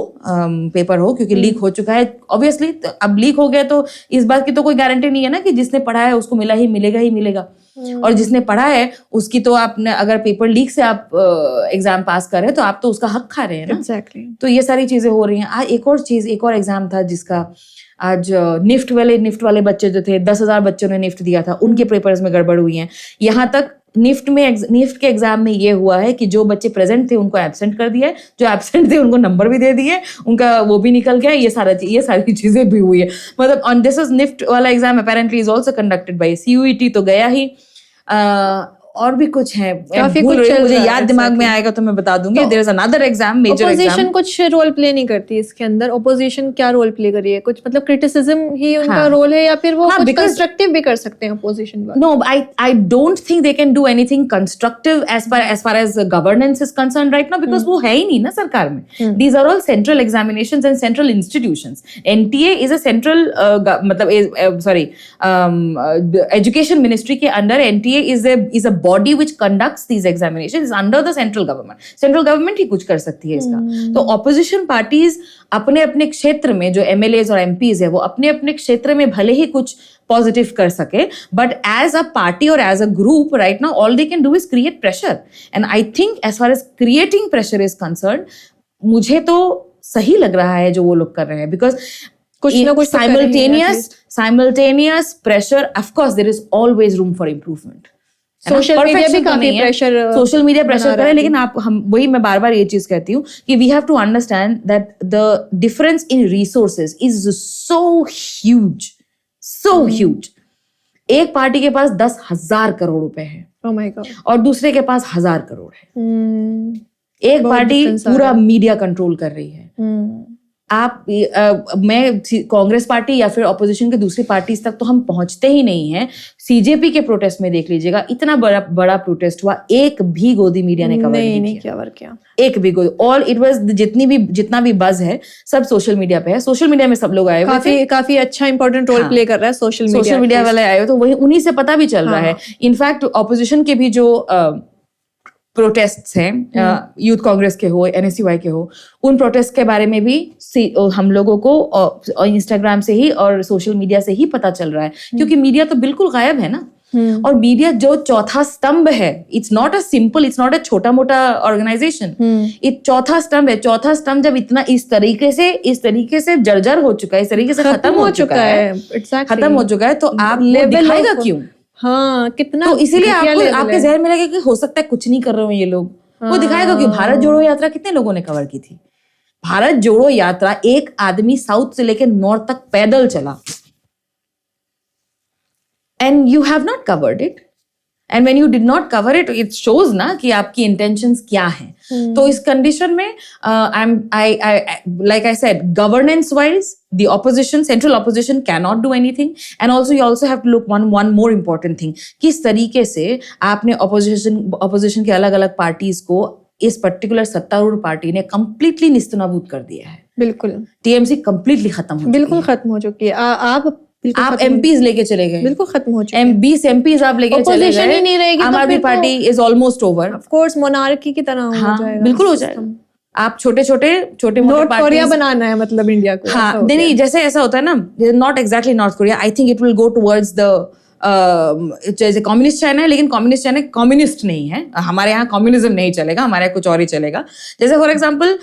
पेपर हो, क्योंकि लीक हो चुका है ऑब्वियसली। अब लीक हो गया तो इस बात की तो कोई गारंटी नहीं है ना कि जिसने पढ़ा है उसको मिलेगा, और जिसने पढ़ा है उसकी तो आपने, अगर पेपर लीक से आप एग्जाम पास कर रहे हैं तो आप तो उसका हक खा रहे हैं ना। Exactly. तो ये सारी चीजें हो रही हैं। आज एक और एग्जाम था जिसका आज निफ्ट वाले बच्चे जो थे, 10,000 बच्चों ने निफ्ट दिया था, उनके पेपर्स में गड़बड़ हुई है। यहाँ तक निफ्ट के एग्जाम में ये हुआ है कि जो बच्चे प्रेजेंट थे उनको एब्सेंट कर दिया है, जो एब्सेंट थे उनको नंबर भी दे दिए, उनका वो भी निकल गया, ये सारी चीजें भी हुई है। मतलब ऑन दिस इज निफ्ट वाला exam apparently is also conducted by CUET, तो गया ही। और भी कुछ है, काफी कुछ मुझे याद दिमाग में आएगा तो मैं बता दूंगी। There is another exam, major exam. Opposition कुछ रोल प्ले नहीं करती इसके अंदर? ऑपोजिशन क्या रोल प्ले करी है? कुछ मतलब क्रिटिसिज्म ही उनका रोल है, या फिर वो कुछ कंस्ट्रक्टिव भी कर सकते हैं ऑपोजिशन वाले? No, I don't think they can do anything constructive as far as governance is concerned right now, because वो है ही नहीं ना सरकार में। These are all central examinations and central institutions. NTA is a central मतलब sorry education ministry के under NTA is a body which conducts these examinations is under the central government. Central government ही कुछ कर सकती है इसका। तो opposition parties अपने अपने क्षेत्र में जो MLAs और MPs है वो अपने अपने क्षेत्र में भले ही कुछ पॉजिटिव कर सके, बट एज अ पार्टी और as a group right now all they can do is create pressure. And I think as far as creating pressure is concern, मुझे तो सही लग रहा है जो वो लोग कर रहे हैं, बिकॉज कुछ ना कुछ simultaneous pressure, of course there is always room for improvement. Social media भी काफी प्रेशर, सोशल मीडिया प्रेशर करे, लेकिन वही मैं बार बार ये चीज कहती हूँ कि we have to understand that the difference in resources is so huge. एक पार्टी के पास 10,000 करोड़ रुपए है, oh my God, और दूसरे के पास 1,000 करोड़ है। एक पार्टी पूरा मीडिया कंट्रोल कर रही है। आप मैं कांग्रेस पार्टी या फिर ऑपोजिशन के दूसरी पार्टीज तक तो हम पहुंचते ही नहीं हैं। CJP के प्रोटेस्ट में देख लीजिएगा, इतना बड़ा प्रोटेस्ट हुआ, एक भी गोदी मीडिया ने कवर नहीं किया। एक भी गोदी, ऑल इट वाज जितना भी बज है सब सोशल मीडिया पे है। सोशल मीडिया में सब लोग आए हुए, काफी अच्छा इंपॉर्टेंट रोल प्ले कर रहा है सोशल मीडिया वाले आए हुए, तो वही उन्हीं से पता भी चल रहा है। इनफैक्ट ऑपोजिशन के भी जो प्रोटेस्ट्स हैं, यूथ कांग्रेस के हो, NSUI के हो, उन प्रोटेस्ट के बारे में भी हम लोगों को इंस्टाग्राम से ही और सोशल मीडिया से ही पता चल रहा है, क्योंकि मीडिया तो बिल्कुल गायब है ना। और मीडिया जो चौथा स्तंभ है, इट्स नॉट अ छोटा मोटा ऑर्गेनाइजेशन, इट चौथा स्तंभ है। चौथा स्तंभ जब इतना इस तरीके से जर्जर हो चुका है, इस तरीके से खत्म हो चुका है, तो आप दिखाएगा क्यों? हाँ, कितना, तो इसीलिए आपके जहन में लगे कि हो सकता है कुछ नहीं कर रहे हो ये लोग, वो दिखाएगा क्यों? भारत जोड़ो यात्रा कितने लोगों ने कवर की थी? भारत जोड़ो यात्रा एक आदमी साउथ से लेकर नॉर्थ तक पैदल चला, and you have not covered it. And when you did not cover it, it shows ना कि आपकी इंटेंशंस क्या हैं। तो इस कंडीशन में like I said, governance wise the opposition, central opposition cannot do anything, and also you also have to look one more important thing, किस तरीके से आपने opposition के अलग अलग पार्टीज को इस पर्टिकुलर सत्तारूढ़ पार्टी ने कंप्लीटली निस्तनाबूद कर दिया है। बिल्कुल, TMC कंप्लीटली खत्म हो चुकी है। आप MPs लेके चले गए, बिल्कुल खत्म हो चुके हैं। 20 MPs आप लेके चले गए, ही नहीं रहेगी, आम आदमी party is almost over. Of course monarchy की तरह हो जाएगा, बिल्कुल हो जाएगा। आप छोटे नॉर्थ कोरिया बनाना है मतलब इंडिया को। हाँ, नहीं, जैसे ऐसा होता है ना, not exactly north Korea, I think it will go towards the जैसे कम्युनिस्ट चाइना है, लेकिन कम्युनिस्ट चाइना कम्युनिस्ट नहीं है। हमारे यहाँ कम्युनिज्म नहीं चलेगा, हमारे यहाँ कुछ और ही चलेगा। जैसे फॉर एग्जांपल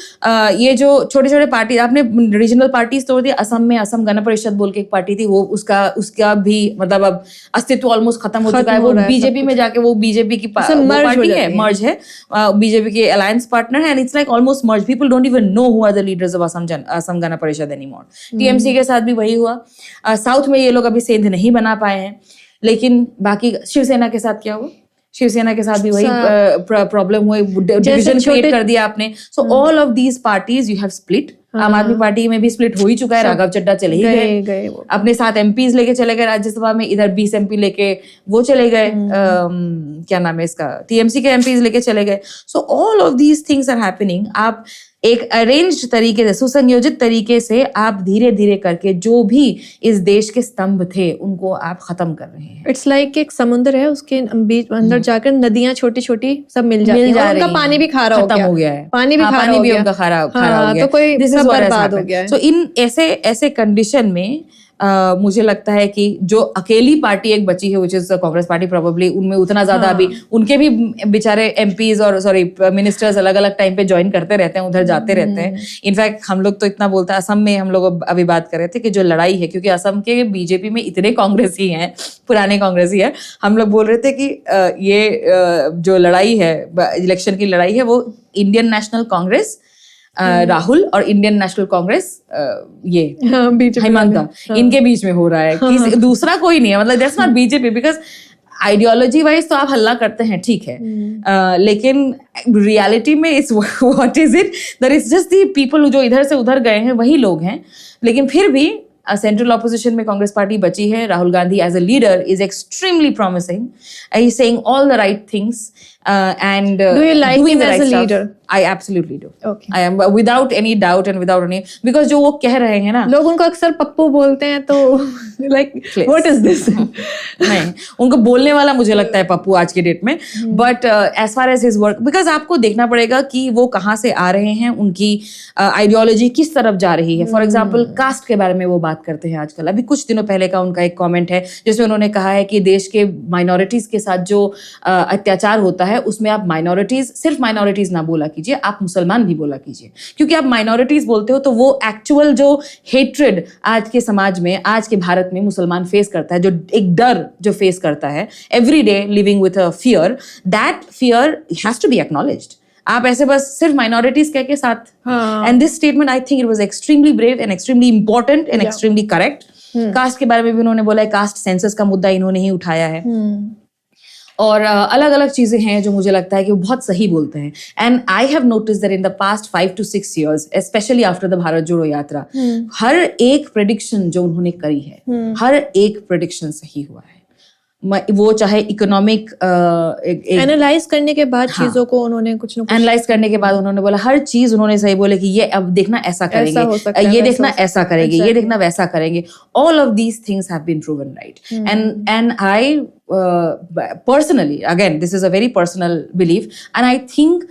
ये जो छोटे छोटे पार्टी, आपने रीजनल पार्टीज तोड़ दिया। असम में असम गण परिषद बोल के एक पार्टी थी, वो उसका भी मतलब अब अस्तित्व ऑलमोस्ट खत्म हो चुका है। वो बीजेपी में जाके, वो बीजेपी की पार्टी है, मर्ज है, बीजेपी के अलायंस पार्टनर है, and it's like almost merge. People don't even know who are the leaders of Assam Gana Parishad anymore. TMC के साथ भी वही हुआ। साउथ में ये लोग अभी सेंध नहीं बना पाए हैं, लेकिन बाकी शिवसेना के साथ क्या हुआ? शिवसेना के साथ भी वही प्रॉब्लम हुई, डिवीजन क्रिएट कर दिया आपने। सो all of these parties you have split. आम आदमी पार्टी में भी स्प्लिट हो ही चुका है, राघव चड्डा चले ही गए, अपने साथ MPs लेके चले गए राज्यसभा में, इधर 20 MP लेके वो चले गए, क्या नाम है इसका, TMC के MPs लेके चले गए। So all of these things are happening. आप एक अरेंज्ड तरीके से, सुसंयोजित तरीके से आप धीरे धीरे करके जो भी इस देश के स्तंभ थे उनको आप खत्म कर रहे हैं। इट्स लाइक एक समुद्र है, उसके बीच अंदर जाकर नदियां छोटी छोटी सब मिल जा रही हैं, उनका पानी भी खारा हो गया है, पानी भी उनका खारा हो गया, तो कोई सब बर्बाद हो गया है। सो इन ऐसे कंडीशन में मुझे लगता है कि जो अकेली पार्टी एक बची है, which is Congress party, probably उनमें उतना ज्यादा अभी उनके भी बेचारे MPs और मिनिस्टर्स अलग अलग टाइम पे ज्वाइन करते रहते हैं, उधर जाते रहते हैं। इनफैक्ट हम लोग तो इतना बोलते हैं, असम में हम लोग अभी बात कर रहे थे कि जो लड़ाई है, क्योंकि असम के BJP में इतने कांग्रेसी हैं पुराने कांग्रेसी है, हम लोग बोल रहे थे कि ये जो लड़ाई है, इलेक्शन की लड़ाई है, वो इंडियन नेशनल कांग्रेस राहुल और इंडियन नेशनल कांग्रेस ये हेमंता, इनके बीच में हो रहा है, किसी दूसरा कोई नहीं है, मतलब that's not BJP, because ideology wise तो आप हल्ला करते हैं, ठीक है, लेकिन रियलिटी में it's what is it, that is just the people जो इधर से उधर गए हैं वही लोग हैं। लेकिन फिर भी सेंट्रल ऑपोजिशन में कांग्रेस पार्टी बची है। Rahul Gandhi as a leader is extremely promising, he is saying all the right things and do you like him as a leader? I absolutely do. Okay. I am without any doubt and without any, because जो वो कह रहे हैं ना, लोग उनको अक्सर पप्पू बोलते हैं, तो like what is this? नहीं, उनको बोलने वाला मुझे लगता है पप्पू आज के डेट में, but as far as his work, because आपको देखना पड़ेगा कि वो कहाँ से आ रहे हैं, उनकी आइडियोलॉजी किस तरफ जा रही है। फॉर एग्जाम्पल कास्ट के बारे में वो बात करते हैं आजकल। अभी कुछ दिनों पहले का उनका एक कॉमेंट है जिसमें उन्होंने कहा है कि देश के माइनॉरिटीज के साथ जो अत्याचार होता है उसमें आप माइनॉरिटीज, सिर्फ माइनॉरिटीज ना बोला कीजिए, आप मुसलमान भी बोला कीजिए, क्योंकि आप माइनॉरिटीज बोलते हो तो वो एक्चुअल जो हेट्रेड आज के समाज में, आज के भारत में मुसलमान फेस करता है, जो एक डर जो फेस करता है every day living with a fear, that fear has to be acknowledged. आप ऐसे बस सिर्फ माइनॉरिटीज कह के साथ, and this statement I think it was extremely brave and extremely important and extremely correct. Caste के बारे में भी उन्होंने बोला है, कास्ट सेंसस का मुद्दा इन्होंने ही उठाया है, और अलग अलग चीजें हैं जो मुझे लगता है कि वो बहुत सही बोलते हैं। And I have notice that in the past 5 to 6 years, specially after the Bharat जोड़ो यात्रा, हर एक प्रेडिक्शन जो उन्होंने करी है, हर एक प्रेडिक्शन सही हुआ है। वो चाहे इकोनॉमिक एनालाइज करने के बाद चीजों को उन्होंने कुछ ना कुछ एनालाइज करने के बाद उन्होंने बोला, हर चीज उन्होंने सही बोले कि ये अब देखना ऐसा करेंगे, ये देखना ऐसा करेंगे, ये देखना वैसा करेंगे। All of these things have been proven right, and I personally, again this is a very personal belief, and I think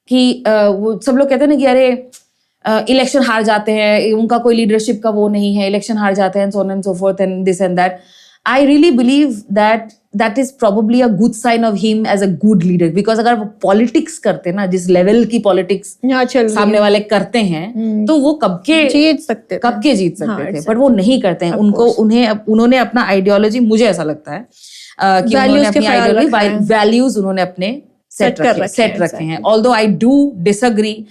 कि वो सब लोग कहते हैं ना कि अरे इलेक्शन हार जाते हैं, उनका कोई लीडरशिप का वो नहीं है, इलेक्शन हार जाते हैं, so on and so forth and this and that. I really believe that is probably a good sign of him as a good leader, because अगर वो पॉलिटिक्स करते ना, जिस लेवल की पॉलिटिक्स सामने वाले करते हैं, तो वो कब के जीत सकते थे, बट वो नहीं करते हैं। उन्होंने अपना आइडियोलॉजी, मुझे ऐसा लगता है कि उन्होंने अपनी आइडियोलॉजी, वैल्यूज उन्होंने अपने सेट रखे हैं। Although I do disagree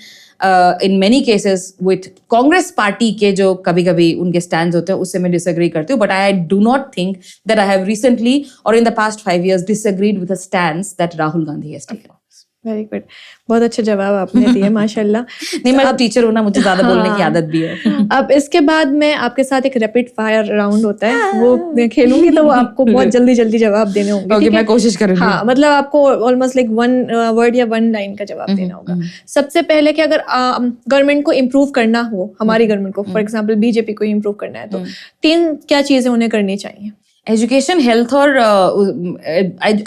in many cases with Congress party के जो कभी कभी उनके स्टैंड्स होते हैं, उससे मैं डिसएग्री करती हूँ, but I do not think that I have recently और in the past 5 years disagreed with a stance that Rahul Gandhi has taken. Very good, बहुत अच्छे जवाब आपने दिए माशाल्लाह। नहीं, मैं टीचर हूँ ना, मुझे ज्यादा बोलने की आदत भी है। अब इसके बाद में आपके साथ एक रैपिड फायर राउंड होता है, वो मैं खेलूंगी, तो वो आपको बहुत जल्दी जल्दी जवाब देने होंगे। ओके, मैं कोशिश करूंगी। हाँ, मतलब आपको ऑलमोस्ट लाइक 1 word या 1 line का जवाब देना होगा। सबसे पहले कि अगर गवर्नमेंट को इम्प्रूव करना हो, हमारी गवर्नमेंट को, फॉर एग्जाम्पल बीजेपी को इम्प्रूव करना है, तो 3 क्या चीजें उन्हें करनी चाहिए? एजुकेशन, हेल्थ और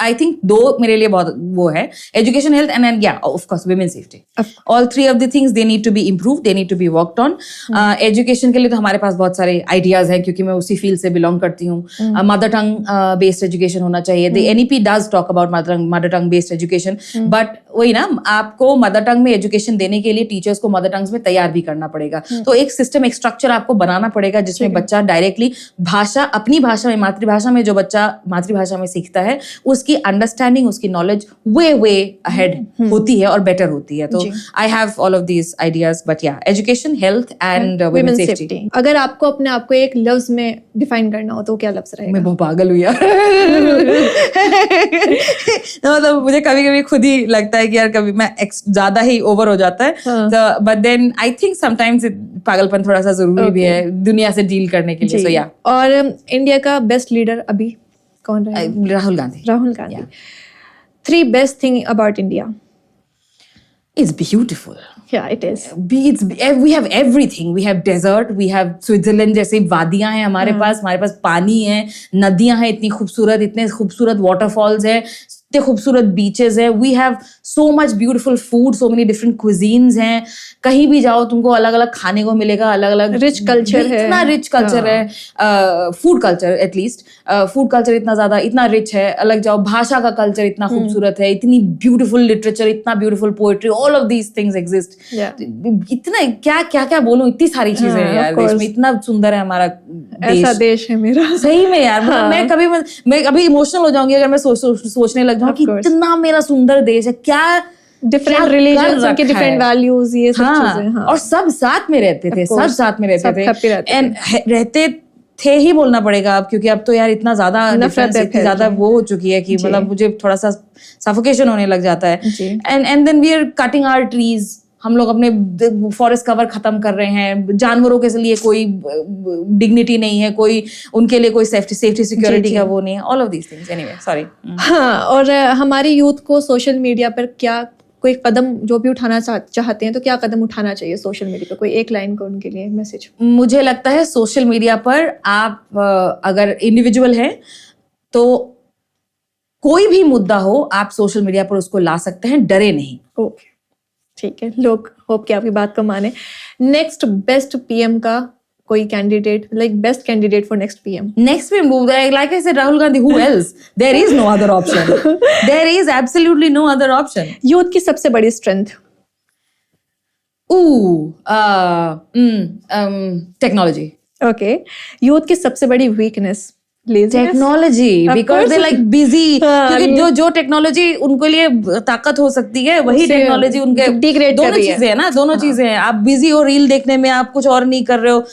आई थिंक 2 मेरे लिए बहुत वो है, एजुकेशन, हेल्थ एंड या of course women safety. All 3 of the things they need to be improve, they need to be worked on. Education के लिए तो हमारे पास बहुत सारे आइडियाज हैं, क्योंकि मैं उसी फील्ड से बिलोंग करती हूँ। मदर टंग बेस्ड एजुकेशन होना चाहिए। The NEP does talk about mother tongue based education, but वही ना, आपको मदर टंग में एजुकेशन देने के लिए टीचर्स को मदर टंग्स में तैयार भी करना पड़ेगा। तो एक सिस्टम, एक स्ट्रक्चर आपको बनाना पड़ेगा जिसमें बच्चा डायरेक्टली भाषा, अपनी भाषा में, मातृभाषा में, जो बच्चा मातृभाषा में सीखता है, उसकी अंडरस्टैंडिंग, उसकी नॉलेज वे अहेड होती है और बेटर होती है। तो I have all of these ideas, but yeah education, health and women safety. अगर आपको अपने आप को एक लफ्ज में डिफाइन करना हो तो क्या लफ्ज रहेगा? मैं बहुत पागल हुई यार। मतलब मुझे कभी कभी खुद ही लगता है कि यार कभी मैं ज्यादा ही ओवर हो जाता है, but then I think sometimes पागलपन थोड़ा सा जरूरी भी है दुनिया से डील करने के लिए। सो या, और इंडिया का बेस्ट लीडर अभी कौन रहा? Rahul Gandhi. 3 best thing about India. It's beautiful. Yeah, it is. We have everything. We have desert, we have Switzerland जैसे वादियां हैं हमारे पास पानी है, नदियां हैं इतनी खूबसूरत, इतने खूबसूरत वाटरफॉल्स है, इतने खूबसूरत बीचेस है, we have so much beautiful food, so many different cuisines हैं, कहीं भी जाओ तुमको अलग अलग खाने को मिलेगा, अलग अलग रिच कल्चर है, इतना रिच कल्चर है, food culture at least, food culture इतना रिच है, अलग जाओ भाषा का कल्चर इतना खूबसूरत है, इतनी ब्यूटीफुल लिटरेचर, इतना beautiful poetry, all of these things exist. इतना क्या क्या क्या बोलूं, इतनी सारी चीजें हैं यार देश में, इतना सुंदर है हमारा ऐसा देश है मेरा सही में यार। मैं कभी इमोशनल हो जाऊंगी अगर मैं सोचने लग जाऊं कि इतना मेरा सुंदर देश है, क्या डिफरेंट रिलीजन्स, उनके डिफरेंट वैल्यूज, ये सब चीजें। हाँ, और सब साथ में रहते थे, सब साथ में रहते थे, एंड रहते थे ही बोलना पड़ेगा अब, क्योंकि अब तो यार इतना ज्यादा नफरत, इतनी ज्यादा वो हो चुकी है कि मतलब मुझे थोड़ा सा सफोकेशन होने लग जाता है। And then we are cutting our trees, हम लोग अपने फॉरेस्ट कवर खत्म कर रहे हैं, जानवरों के लिए कोई डिग्निटी नहीं है, कोई उनके लिए कोई सेफ्टी सिक्योरिटी का वो नहीं है, all of these things. Anyway sorry. हाँ, और हमारे यूथ को सोशल मीडिया पर क्या कोई कदम जो भी उठाना चाहते हैं तो क्या कदम उठाना चाहिए सोशल मीडिया पर? कोई एक लाइन को उनके लिए मैसेज। मुझे लगता है सोशल मीडिया पर आप अगर इंडिविजुअल हैं तो कोई भी मुद्दा हो आप सोशल मीडिया पर उसको ला सकते हैं, डरे नहीं। ओके, ठीक है, लोग होप कि आपकी बात को माने। नेक्स्ट बेस्ट पीएम का कोई candidate, like best candidate for next PM? Next PM, like I said, Rahul Gandhi. Who else? There is no other option. There is absolutely no other option. Youth की सबसे बड़ी strength? Technology. Okay, youth की सबसे बड़ी weakness? Technology, because they like busy, क्योंकि जो technology उनके लिए ताकत हो सकती है वही टेक्नोलॉजी उनके दोनों चीजें है ना, दोनों चीजें हैं। आप बिजी हो रील देखने में, आप कुछ और नहीं कर रहे हो,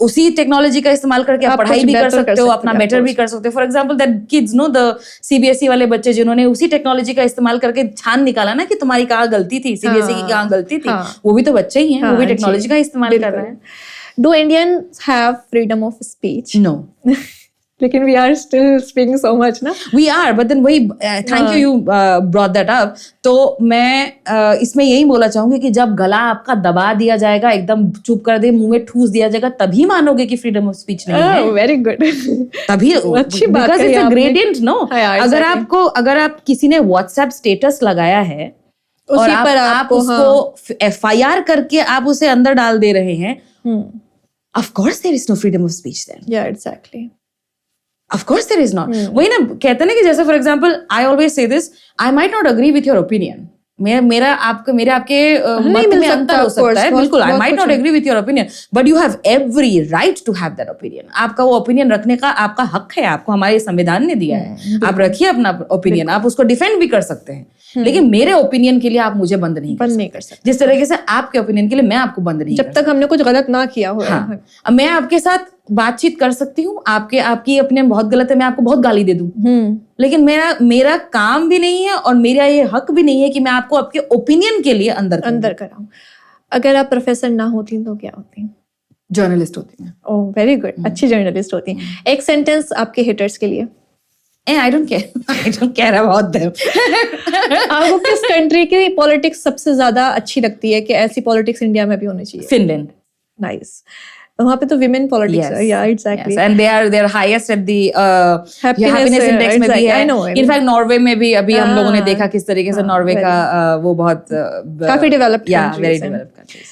उसी टेक्नोलॉजी का इस्तेमाल करके आप पढ़ाई भी कर सकते हो, अपना बेटर भी कर सकते हो। For example that kids know, the CBSE वाले बच्चे जिन्होंने उसी टेक्नोलॉजी का इस्तेमाल करके छान निकाला ना कि तुम्हारी कहाँ गलती थी, सीबीएसई की कहाँ गलती थी, वो भी तो बच्चे ही हैं, वो भी टेक्नोलॉजी का इस्तेमाल कर रहे हैं। Do Indians have freedom of speech? No, लेकिन we are still speaking so much ना? We are, but then वही thank you brought that up। तो मैं इसमें यही बोला चाहूंगी कि जब गला आपका दबा दिया जाएगा, एकदम चुप कर दे, मुंह में ठूस दिया जाएगा, तभी मानोगे कि फ्रीडम ऑफ स्पीच नहीं है। Very good. तभी अच्छी बात है, इट्स अ ग्रेडियंट नो। अगर आप किसी ने व्हाट्सएप स्टेटस लगाया है और आप उसको FIR करके आप उसे अंदर डाल दे रहे हैं, of course there is no freedom of speech then. Yeah, exactly. Of course there is not. वही ना कहते हैं ना कि जैसे for example I always say this, I might not agree with your opinion, मेरे आपके मत में अंतर हो सकता है, बिल्कुल। I might not agree with your opinion, but you have every right to have that opinion. आपका वो ओपिनियन रखने का आपका हक है, आपको हमारे संविधान ने दिया है, आप रखिए अपना ओपिनियन, आप उसको डिफेंड भी कर सकते हैं, लेकिन मेरे ओपिनियन के लिए आप मुझे बंद नहीं कर सकते। जिस तरीके से आपके ओपिनियन के लिए मैं आपको बंद नहीं, जब तक हमने कुछ गलत ना किया हो। हाँ, मैं आपके साथ बातचीत कर सकती हूँ, आपकी ओपिनियन बहुत गलत है, मैं आपको बहुत गाली दे दूं, लेकिन मेरा काम भी नहीं है और मेरा ये हक भी नहीं है कि मैं आपको आपके ओपिनियन के लिए अंदर कराऊं। अगर आप प्रोफेसर ना होती तो क्या होती? जर्नलिस्ट होती हैं। ओह वेरी गुड, अच्छी जर्नलिस्ट होती हैं। एक सेंटेंस आपके हेटर्स के लिए? I don't care about them। आपको किस कंट्री की पॉलिटिक्स सबसे ज्यादा अच्छी लगती है कि ऐसी पॉलिटिक्स इंडिया में भी होनी चाहिए? फिनलैंड। नाइस। वहाँ पे तो विमेन पॉलिटिक्स है। Yeah, exactly. Yes. And they are highest at the happiness index में भी है। इनफैक्ट नॉर्वे में भी अभी हम लोगों ने देखा किस तरीके से नॉर्वे का वो बहुत काफी डेवलप्ड वेरी डेवलप्ड कंट्रीज।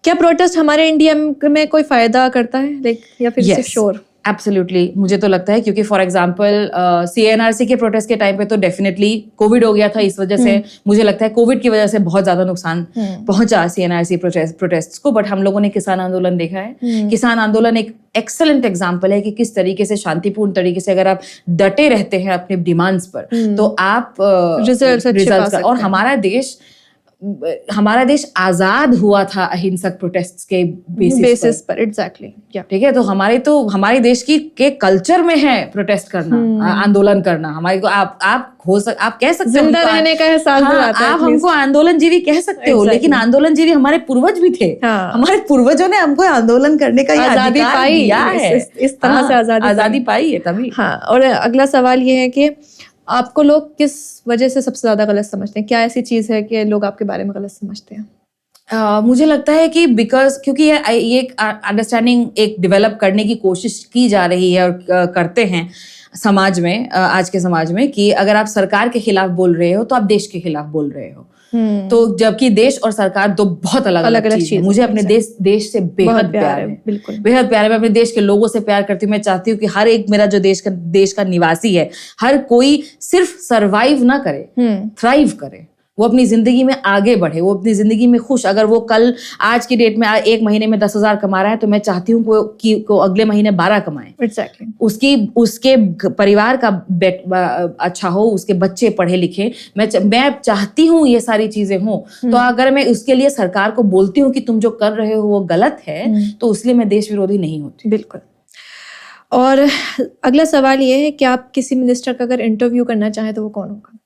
क्या प्रोटेस्ट हमारे इंडिया में कोई फायदा करता है, लाइक, या फिर सिर्फ शोर? एब्सोल्युटली, मुझे तो लगता है, क्योंकि फॉर एग्जांपल CNRC के प्रोटेस्ट के टाइम पे तो डेफिनेटली कोविड हो गया था, इस वजह से मुझे लगता है कोविड की वजह से बहुत ज्यादा नुकसान पहुंचा CNRC प्रोटेस्ट को। बट हम लोगों ने किसान आंदोलन देखा है। किसान आंदोलन एक एक्सेलेंट एग्जाम्पल है कि किस तरीके से शांतिपूर्ण तरीके से अगर आप डटे रहते हैं अपने डिमांड्स पर तो आप रिजल्ट। और हमारा देश आजाद हुआ था अहिंसक प्रोटेस्ट्स के बेसिस पर। एग्जैक्टली, ठीक है। तो हमारे देश के कल्चर में है प्रोटेस्ट करना, आंदोलन करना। हमारे को आप कह सकते हो, जिंदा रहने का एहसास दिलाता है। आप हमको आंदोलन जीवी कह सकते हो, लेकिन आंदोलन जीवी हमारे पूर्वज भी थे। हमारे पूर्वजों ने हमको आंदोलन करने का आजादी पाई है, इस तरह से आजादी पाई है तभी। हाँ, और अगला सवाल ये है कि आपको लोग किस वजह से सबसे ज्यादा गलत समझते हैं? क्या ऐसी चीज है कि लोग आपके बारे में गलत समझते हैं? मुझे लगता है कि क्योंकि ये अंडरस्टैंडिंग एक डेवलप करने की कोशिश की जा रही है और करते हैं समाज में, आज के समाज में, कि अगर आप सरकार के खिलाफ बोल रहे हो तो आप देश के खिलाफ बोल रहे हो। तो जबकि देश और सरकार दो बहुत अलग अलग चीज है। मुझे अपने देश से बेहद प्यार है, बिल्कुल बेहद प्यार है। मैं अपने देश के लोगों से प्यार करती हूँ। मैं चाहती हूँ कि हर एक मेरा जो देश का निवासी है, हर कोई सिर्फ सरवाइव ना करे, थ्राइव करे, वो अपनी जिंदगी में आगे बढ़े, वो अपनी जिंदगी में खुश। अगर वो कल आज की डेट में एक महीने में 10,000 कमा रहा है तो मैं चाहती हूँ कि अगले महीने 12 कमाए। Exactly. उसके परिवार का अच्छा हो, उसके बच्चे पढ़े लिखे। मैं चाहती हूँ ये सारी चीजें हों। तो अगर मैं उसके लिए सरकार को बोलती हूँ कि तुम जो कर रहे हो वो गलत है, तो इसलिए मैं देश विरोधी नहीं होती। बिल्कुल। और अगला सवाल ये है कि आप किसी मिनिस्टर का अगर इंटरव्यू करना चाहें तो वो कौन होगा?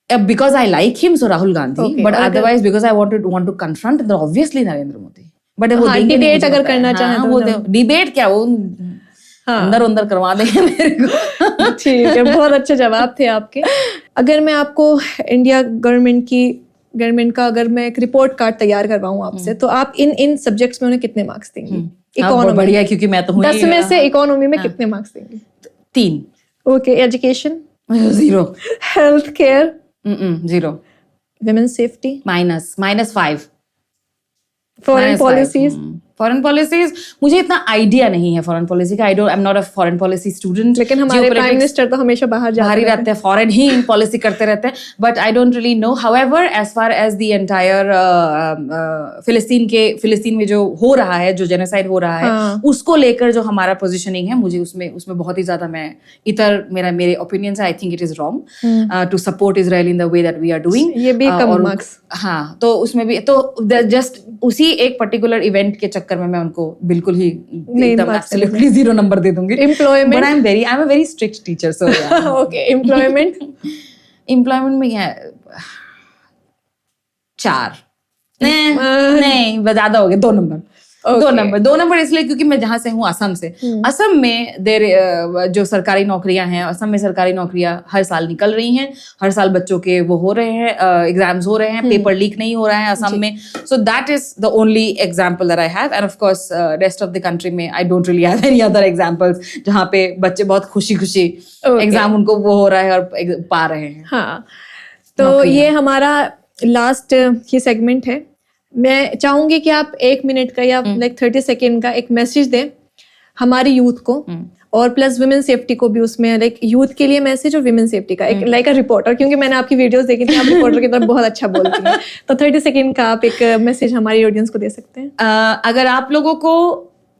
Because I like him, so Rahul Gandhi. Okay, but otherwise, because I want to confront, then obviously Narendra Modi. But वो डिबेट अगर करना चाहें तो वो डिबेट क्या, वो अंदर करवा देंगे मेरे को। ठीक है, बहुत अच्छे जवाब थे आपके। अगर मैं आपको इंडिया गवर्नमेंट का अगर मैं एक रिपोर्ट कार्ड तैयार करवाऊं आपसे, तो आप इन सब्जेक्ट्स में उन्हें कितने मार्क्स देंगे? इकोनॉमी बढ़िया, क्योंकि मैं तो 10 में से इकोनॉमी में कितने मार्क्स देंगे? 3। Okay. Education? 0। Health care? 0। Women's safety? -5। Foreign policies मुझे इतना आइडिया नहीं है फॉरेन पॉलिसी का। I am not a foreign policy student. लेकिन हमारे प्राइम मिनिस्टर तो हमेशा बाहर ही रहते हैं, फॉरेन ही पॉलिसी करते रहते हैं। But I don't really know. However, as far as the entire फिलिस्तीन में जो हो रहा है, जो जेनोसाइड हो रहा है, उसको लेकर जो हमारा पोजिशनिंग है, मुझे उसमें बहुत ही ज्यादा मेरे opinions I think it is wrong to support Israel in the way that we are doing. ये भी कम मार्क्स। हाँ, तो उसमें भी तो जस्ट उसी एक पर्टिकुलर इवेंट के चक्कर में मैं उनको बिल्कुल ही एकदम एब्सोल्युटली 0 नंबर दे दूंगी। Employment? But I am a very strict teacher, so okay. Employment में क्या 4 नहीं ज्यादा हो गया, 2 नंबर। Okay. 2 नंबर इसलिए क्योंकि मैं जहां से हूँ, असम से। असम में जो सरकारी नौकरियां हैं, असम में सरकारी नौकरियां हर साल निकल रही हैं। हर साल बच्चों के वो हो रहे हैं, एग्जाम्स हो रहे हैं, पेपर लीक नहीं हो रहा है असम में। So that is the only example that I have. And of course rest of the country में I don't really have any other examples जहाँ पे बच्चे बहुत खुशी एग्जाम उनको वो हो रहा है और पा रहे हैं। हाँ, तो ये हमारा लास्ट ये सेगमेंट है। मैं चाहूंगी कि आप 1 मिनट का या लाइक 30 सेकेंड का एक मैसेज दें हमारी यूथ को, और प्लस वुमेन सेफ्टी को भी। उसमें लाइक यूथ के लिए मैसेज और वुमेन सेफ्टी का एक लाइक अ रिपोर्टर, क्योंकि मैंने आपकी वीडियोस देखी थी, आप रिपोर्टर की तरफ बहुत अच्छा बोलती हैं। तो 30 सेकेंड का आप एक मैसेज हमारी ऑडियंस को दे सकते हैं।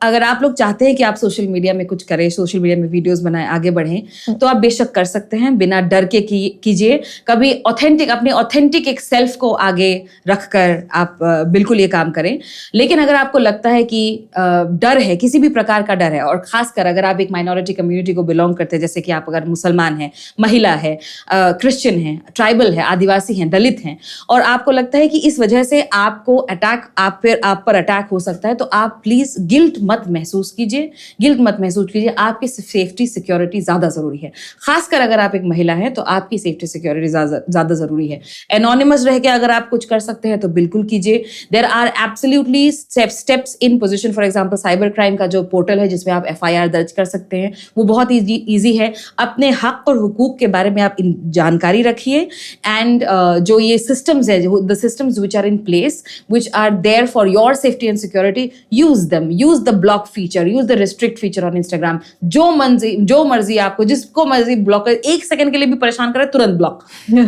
अगर आप लोग चाहते हैं कि आप सोशल मीडिया में कुछ करें, सोशल मीडिया में वीडियोस बनाएं, आगे बढ़ें, तो आप बेशक कर सकते हैं, बिना डर के कीजिए। कभी अपने ऑथेंटिक एक सेल्फ को आगे रखकर आप बिल्कुल ये काम करें। लेकिन अगर आपको लगता है कि डर है, किसी भी प्रकार का डर है, और खासकर अगर आप एक माइनॉरिटी कम्युनिटी को बिलोंग करते हैं, जैसे कि आप अगर मुसलमान हैं, महिला है, क्रिश्चियन है, ट्राइबल है, आदिवासी हैं, दलित हैं, और आपको लगता है कि इस वजह से आपको आप पर अटैक हो सकता है, तो आप प्लीज गिल्ट मत महसूस कीजिए। आपकी सेफ्टी सिक्योरिटी ज्यादा जरूरी है। खासकर अगर आप एक महिला हैं तो आपकी सेफ्टी सिक्योरिटी ज्यादा जरूरी है। एनोनिमस रह के अगर आप कुछ कर सकते हैं तो बिल्कुल कीजिए। There are absolutely steps in position. For example, cyber crime का जो पोर्टल है जिसमें आप FIR दर्ज कर सकते हैं, वो बहुत ईजी है। अपने हक और हुकूक के बारे में आप जानकारी रखिए। एंड जो ये सिस्टम्स है, the systems which are in place, which are there for your safety and security, use the block feature, use the restrict feature on Instagram. जो मर्जी आपको, जिसको मर्जी ब्लॉक कर, 1 सेकंड के लिए भी परेशान करे, तुरंत ब्लॉक।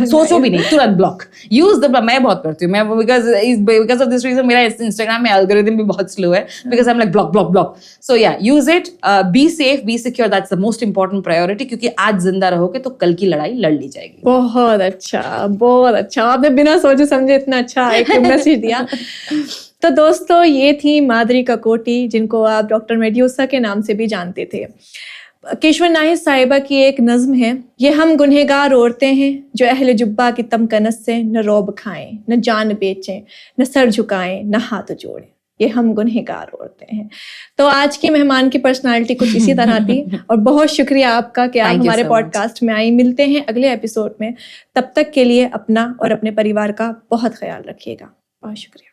सोचो भी नहीं, तुरंत ब्लॉक। यूज द, मैं बहुत करती हूँ, मैं बिकॉज ऑफ दिस रीजन मेरा इंस्टाग्राम में एल्गोरिथम भी बहुत स्लो है, because I am like block. So yeah, use it, be safe, be secure, that's the most important priority, क्योंकि आज जिंदा रहोगे तो कल की लड़ाई लड़ ली जाएगी। बहुत अच्छा आपने बिना सोचे समझे इतना अच्छा एक मैसेज दिया। तो दोस्तों, ये थी माधुरी ककोटी, जिनको आप डॉक्टर मेड्यूसा के नाम से भी जानते थे। केशवन नाहिद साहिबा की एक नज्म है, ये हम गुनहगार औरतें हैं जो अहले जुब्बा की तमकनस से न रौब खाएं, न जान बेचें, न सर झुकाएं, न हाथ जोड़ें। ये हम गुनहगार औरतें हैं। तो आज की मेहमान की पर्सनालिटी कुछ इसी तरह थी, और बहुत शुक्रिया आपका कि आप हमारे पॉडकास्ट में आई। मिलते हैं अगले एपिसोड में, तब तक के लिए अपना और अपने परिवार का बहुत ख्याल रखिएगा। बहुत शुक्रिया।